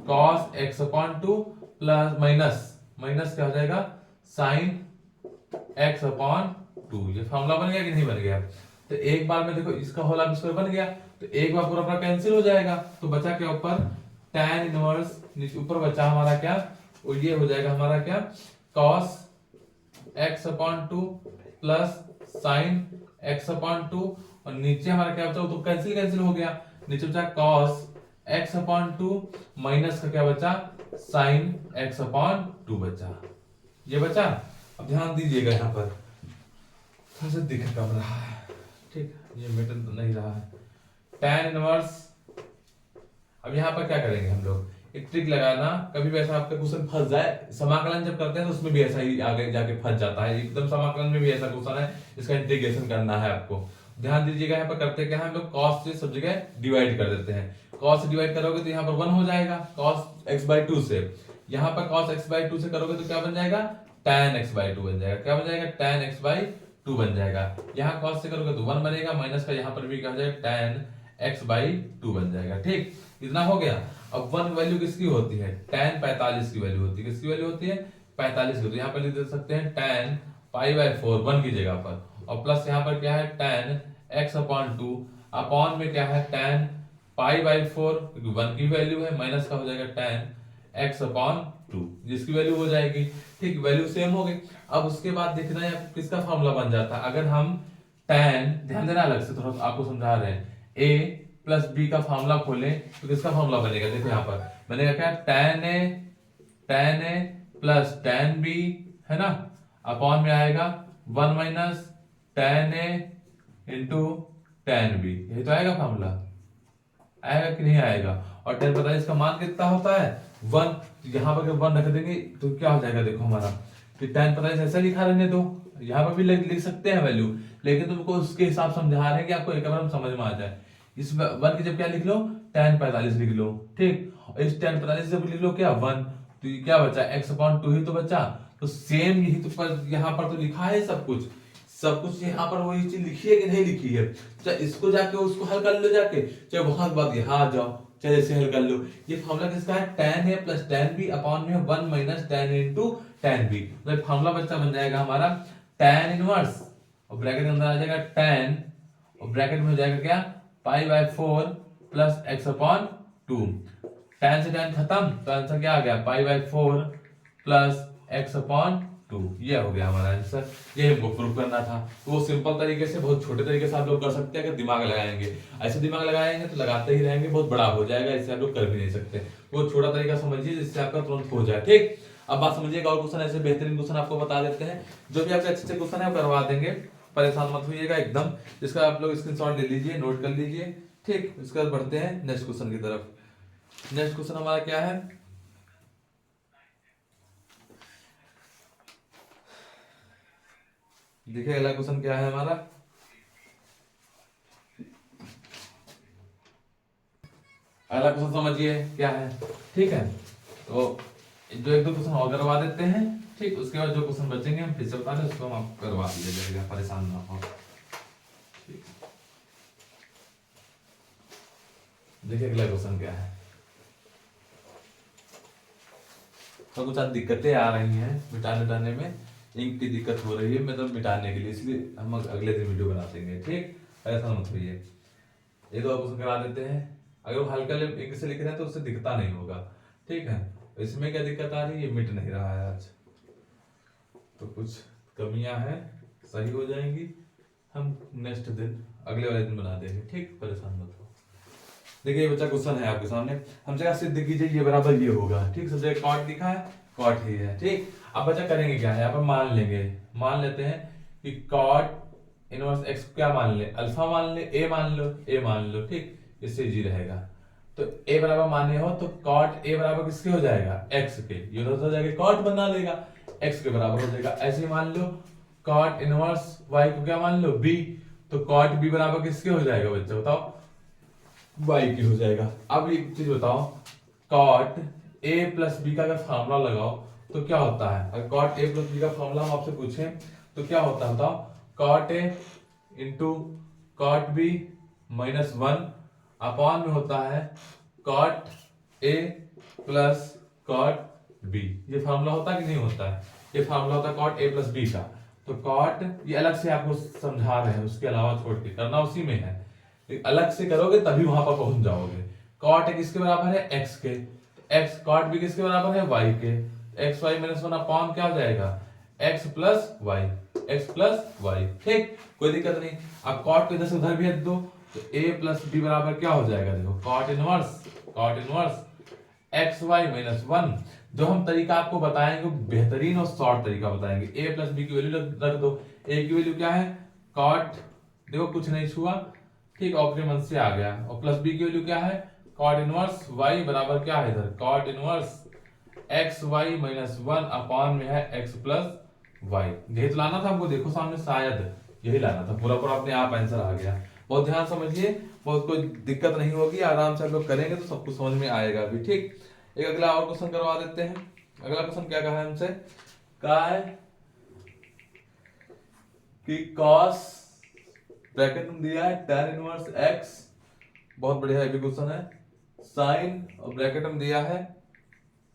cos x upon 2 plus minus क्या हो जाएगा, sin x अपॉन 2। ये फॉर्मूला बन गया कि नहीं बन गया। तो एक बार में देखो इसका होल स्क्वायर बन गया, तो एक बार पूरा कैंसिल हो जाएगा, तो बचा क्या ऊपर tan इनवर्स, नीचे ऊपर बचा हमारा क्या, और ये हो जाएगा हमारा क्या, cos x upon 2 plus sin x upon 2, और नीचे हमारा क्या बचा, तो कैंसिल हो गया, नीचे बचा cos x अपॉन 2 माइनस का क्या बचा, sin x अपॉन 2 बचा, ये बचा। अब ध्यान दीजिएगा यहाँ पर थोड़ा सा दिख कम रहा है, ठीक, ये मीटर तो नहीं रहा है, tan इनवर्स। अब यहाँ पर क्या करेंगे हम लोग, एक ट्रिक लगाना, कभी भी ऐसा आपका क्वेश्चन फंस जाए, समाकलन जब करते हैं तो उसमें भी ऐसा ही आगे जाके फंस जाता है, एकदम समाकलन में भी ऐसा क्वेश्चन है, इसका इंटीग्रेशन करना है आपको। ध्यान दीजिएगा, यहाँ पर करते क्या है हम लोग, cos से सब जगह डिवाइड कर देते हैं, cos से डिवाइड करोगे तो यहाँ पर 1 हो जाएगा, cos x/2 से, यहाँ पर cos x/2 से करोगे तो क्या बन जाएगा, tan x/2 बन जाएगा, क्या बन जाएगा, tan x/2 बन जाएगा। यहाँ cos से करोगे तो 1 बनेगा, माइनस का यहाँ पर भी क्या हो जाएगा, tan x/2 बन जाएगा। ठीक, इतना हो गया। अब 1 वैल्यू किसकी होती है, tan 45 की वैल्यू होती है, किसकी वैल्यू होती है, 45 की। तो यहाँ पर लिख दे सकते हैं tan π/4 1 की जगह पर, और प्लस यहाँ पर क्या है tan x अपॉन 2, अपॉन में क्या है tan π/4, क्योंकि 1 की वैल्यू है, माइनस का हो जाएगा tan x अपॉन 2, जिसकी वैल्यू हो जाएगी। ठीक, वैल्यू सेम हो गई। अब उसके बाद देखना है किसका फॉर्मूला बन जाता है, अगर हम tan, ध्यान देना अलग से, थोड़ा आपको समझा रहे हैं, a प्लस b का फॉर्मूला खोलें तो किसका फॉर्मूला बनेगा, देखो यहाँ पर बनेगा क्या, tan a plus tan b, है ना, अपॉन में आएगा 1 minus tan a into tan b, यही तो आएगा फॉर्मूला, आएगा कि नहीं आएगा। और tan पता है इसका मान कितना होता है 1, यहाँ पर 1 रख देंगे तो क्या हो जाएगा, देखो हमारा tan पता है ऐसा लिखा रहने दो, यहाँ पर भी लिख सकते हैं वैल्यू, लेकिन तुमको उसके हिसाब से समझा रहे हैं कि आपको एक बार समझ में आ जाए। इस 1 की जब क्या लिख लो, tan 45 लिख लो, ठीक, और इस tan 45 जब लिख लो क्या 1, तो ये क्या बचा, x अपॉन 2 ही तो बचा। तो सेम यही तो पर यहाँ पर तो लिखा है सब कुछ यहाँ पर वही चीज लिखी है कि नहीं लिखी है, चाहे इसको जाके उसको हल कर लो जाके, चाहे वहां के बाद यहाँ आ जाओ, चाहे ऐसे हल कर लो। ये फॉर्मूला किसका है, tan a plus tan b upon में 1 minus tan a into tan b, तो फॉर्मूला बच्चा बन जाएगा हमारा tan इनवर्स, और ब्रैकेट के अंदर आ जाएगा tan, और ब्रैकेट में हो जाएगा क्या, π/4 प्लस x अपॉन 2, tan से tan खत्म, तो आंसर क्या आ गया, π/4 प्लस x अपॉन 2, ये हो गया हमारा आंसर। ये हमको प्रूव करना था। तो वो सिंपल तरीके से, बहुत छोटे तरीके से आप लोग कर सकते हैं, अगर दिमाग लगाएंगे। ऐसे दिमाग लगाएंगे तो लगाते ही रहेंगे, बहुत बड़ा हो जाएगा, इससे आप लोग कर भी नहीं सकते। वो छोटा तरीका समझिए जिससे आपका तुरंत हो जाए। ठीक, अब बात समझिएगा, और क्वेश्चन ऐसे बेहतरीन क्वेश्चन आपको बता देते हैं, जो भी आपके अच्छे क्वेश्चन है करवा देंगे, परेशान मत होइएगा एकदम। इसका आप लोग स्क्रीनशॉट ले लीजिए, नोट कर लीजिए। ठीक, इसके बाद बढ़ते हैं नेक्स्ट क्वेश्चन की तरफ। नेक्स्ट क्वेश्चन हमारा क्या है, देखिए अगला क्वेश्चन क्या है हमारा, अगला क्वेश्चन समझिए क्या है। ठीक है, तो जो 1-2 क्वेश्चन और करवा देते हैं, ठीक, उसके बाद जो क्वेश्चन बचेंगे हम फिर से बता दें, उसको हम आपको करवा दीजिएगा, परेशान ना हो। देखिए अगला क्वेश्चन क्या है। तो कुछ दिक्कतें आ रही हैं मिटाने में, इंक की दिक्कत हो रही है, मतलब मिटाने के लिए, इसलिए हम अगले दिन वीडियो बना देंगे। ठीक, ऐसा मत होइए। ये तो क्वेश्चन करा देते हैं, अगर वो हल्का इंक से लिख रहे हैं तो उससे दिखता नहीं होगा। ठीक है, इसमें क्या दिक्कत आ रही है, मिट नहीं रहा है आज, तो कुछ कमियां हैं, सही हो जाएंगी, हम नेक्स्ट दिन अगले वाले दिन बना देंगे। ठीक, परेशान मत हो। देखिए बच्चा क्वेश्चन है आपके सामने, हमसे क्या सिद्ध कीजिए ये बराबर ये होगा। ठीक, सब जगह कॉट लिखा है, कॉट ही है। ठीक, अब बच्चा करेंगे क्या है, यहाँ पर मान लेते हैं कि कॉट इनवर्स एक्स क्या मान ले, अल्फा मान ले, ए मान लो। ठीक, इससे जी रहेगा, तो a बराबर माने हो तो cot a बराबर किसके हो जाएगा, x के। ये तो हो जाएगा cot बना लेगा, x के बराबर हो जाएगा। ऐसे ही मान लो cot इनवर्स y को क्या मान लो, b, तो cot b बराबर किसके हो जाएगा बच्चे बताओ, y की हो जाएगा। अब एक चीज बताओ, cot a प्लस b का अगर फॉर्मूला लगाओ तो क्या होता है, अगर cot a प्लस b का फॉर्मूला हम आपसे पूछें तो क्या होता है बताओ, cot a into cot b minus 1 upon में होता है cot a plus cot b। ये फार्मूला होता है कि नहीं होता है, ये फार्मूला होता है cot a प्लस b का। तो cot ये अलग से आपको समझा रहे हैं, उसके अलावा छोड़ के करना उसी में है, अलग से करोगे तभी वहां पर पहुंच जाओगे। cot a किसके बराबर है, x के, x cot b किसके बराबर है, y के, x y माइनस 1 अपॉन क्या हो जाएगा, x plus y, x plus y. ठीक, कोई दिक्कत नहीं। अब cot को इधर से उधर भेज दो तो a प्लस b बराबर क्या हो जाएगा, देखो cot inverse x y minus 1। जो हम तरीका आपको बताएंगे बेहतरीन और शॉर्ट तरीका बताएंगे। a प्लस बी की वैल्यू रख दो, a की वैल्यू क्या है cot, देखो कुछ नहीं छुआ, ठीक, ऑप्टिमम मन से आ गया, और प्लस b की वैल्यू क्या है cot इनवर्स y बराबर क्या है इधर cot inverse x y minus 1 upon में है x प्लस वाई। यही तो लाना था हमको, देखो सामने शायद यही लाना था, पूरा पूरा अपने आप आंसर आ गया। बहुत ध्यान समझिए, बहुत कोई दिक्कत नहीं होगी, आराम से आप लोग करेंगे तो सब कुछ समझ में आएगा भी। ठीक, एक अगला और क्वेश्चन करवा देते हैं। अगला क्वेश्चन क्या कहा है हमसे, कहा है कि cos ब्रैकेट में दिया है tan इनवर्स x, बहुत बढ़िया ये भी क्वेश्चन है। sin और ब्रैकेट में दिया है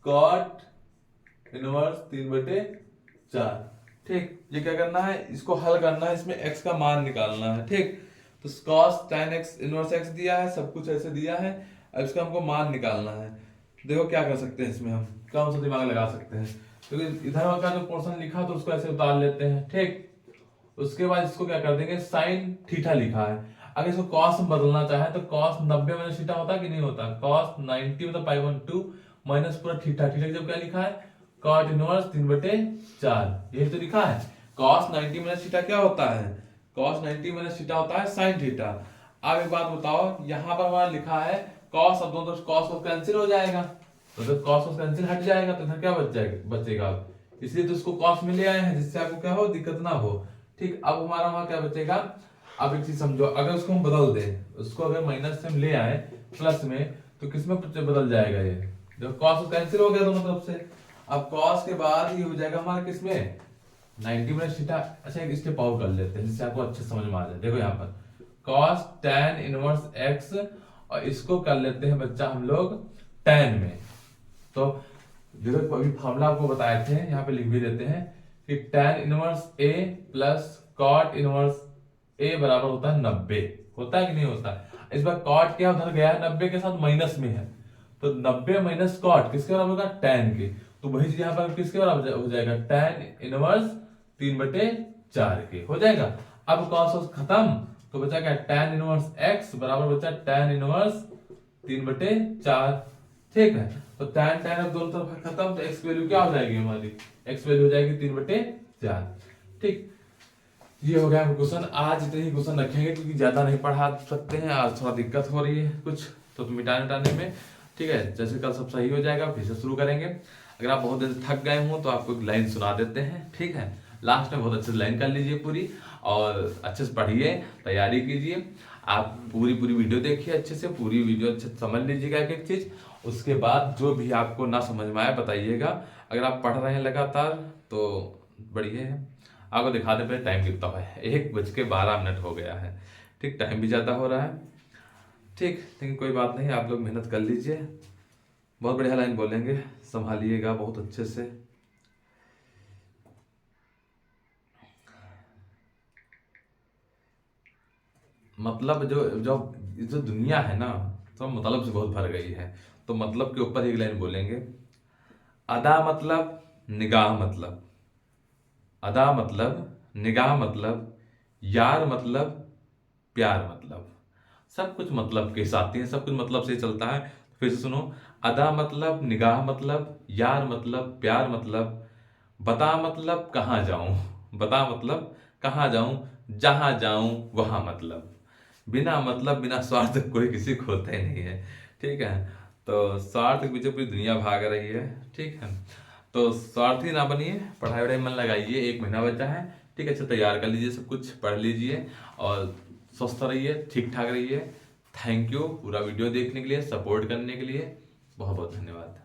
cot इनवर्स 3/4। ठीक, ये क्या करना है, इसको हल करना है, इसमें x का मान निकालना है। ठीक, तो cos tan x inverse x दिया है, सब कुछ ऐसे दिया है, अब इसका हमको मान निकालना है। देखो क्या कर सकते हैं इसमें, हम कौन सा दिमाग लगा सकते हैं, क्योंकि तो इधर का जो पोर्शन लिखा तो उसको ऐसे उतार लेते हैं। ठीक, उसके बाद इसको क्या कर देंगे, साइन थीटा लिखा है, अगर इसको cos में बदलना चाहे तो cos 90 माइनस थीटा होता है कि नहीं होता, cos 90 मतलब π/2 माइनस पूरा थीटा, थीटा जब क्या लिखा है cot इनवर्स 3/4, यही तो लिखा है। cos 90 माइनस थीटा क्या होता है, cos 90 माइनस थीटा होता है sin थीटा। अब एक बात बताओ, यहाँ पर हमारा लिखा है cos, अब दोनों cos को कैंसिल हो जाएगा, तो जब cos को कैंसिल हट जाएगा तो इधर क्या बचेगा, इसलिए तो इसको cos में ले आए हैं जिससे आपको क्या हो, दिक्कत ना हो। ठीक, अब हमारा वहां क्या बचेगा, अब एक चीज समझो, अगर उसको हम बदल दें, उसको अगर माइनस से हम ले आए प्लस में तो किस में बदल जाएगा, ये जो cos कैंसिल हो गया दोनों तरफ से। अब cos के बाद ये हो जाएगा हमारा किसमें 90 माइनस थीटा। अच्छा एक स्टेप आउट कर लेते हैं जिससे आपको अच्छे समझ में आ जाए। देखो यहाँ पर cos tan इनवर्स x, और इसको कर लेते हैं बच्चा हम लोग tan में। तो देखो अभी फॉर्मूला आपको बताए थे, यहाँ पे लिख भी देते हैं कि tan inverse a plus cot inverse a बराबर होता है 90, होता है कि नहीं होता है। इस बार cot क्या उधर गया है 90 के साथ माइनस में है, तो 90 माइनस cot किसके बराबर होगा, tan के, तो वही चीज यहाँ पर किसके बराबर हो जाएगा, tan इनवर्स 3/4 के हो जाएगा। अब cos खत्म तो बचा क्या, tan इनवर्स x बराबर बचा tan इनवर्स 3/4। ठीक है, तो tan अब दोनों तरफ खत्म, तो x वैल्यू क्या हो जाएगी हमारी, x वैल्यू हो जाएगी 3/4। ठीक, ये हो गया क्वेश्चन। आज इतने ही क्वेश्चन रखेंगे क्योंकि ज्यादा नहीं पढ़ा सकते हैं, आज थोड़ा दिक्कत हो रही है कुछ तो मिटाने में। ठीक है, जैसे कल सब सही हो जाएगा फिर से शुरू करेंगे। अगर आप बहुत देर से थक गए हो तो आपको एक लाइन सुना देते हैं। ठीक है, लास्ट में बहुत अच्छे से लाइन कर लीजिए पूरी, और अच्छे से पढ़िए, तैयारी कीजिए। आप पूरी वीडियो देखिए अच्छे से, पूरी वीडियो अच्छे से समझ लीजिएगा एक एक चीज। उसके बाद जो भी आपको ना समझ में आए बताइएगा। अगर आप पढ़ रहे हैं लगातार तो बढ़िया है। आपको दिखा दे पहले टाइम कितना है, 1:12 हो गया है। ठीक, टाइम भी ज़्यादा हो रहा है। ठीक, लेकिन कोई बात नहीं, आप लोग मेहनत कर लीजिए। बहुत बढ़िया लाइन बोलेंगे, संभालिएगा बहुत अच्छे से। मतलब जो दुनिया है ना, तो मतलब से बहुत भर गई है, तो मतलब के ऊपर एक लाइन बोलेंगे। अदा मतलब निगाह मतलब, अदा मतलब निगाह मतलब, यार मतलब प्यार मतलब, सब कुछ मतलब के साथ ही है, सब कुछ मतलब से चलता है। फिर से सुनो, अदा मतलब निगाह मतलब, यार मतलब प्यार मतलब, बता मतलब कहाँ जाऊं, बता मतलब कहाँ जाऊं, जहां जाऊं वहां मतलब, बिना मतलब बिना स्वार्थ कोई किसी को होता ही नहीं है। ठीक है, तो स्वार्थ के पीछे पूरी दुनिया भाग रही है। ठीक है, तो स्वार्थी ना बनिए, पढ़ाई वढ़ाई मन लगाइए, 1 महीना बचा है। ठीक है, अच्छा तैयार कर लीजिए, सब कुछ पढ़ लीजिए और स्वस्थ रहिए, ठीक ठाक रहिए। थैंक यू पूरा वीडियो देखने के लिए, सपोर्ट करने के लिए, बहुत बहुत धन्यवाद।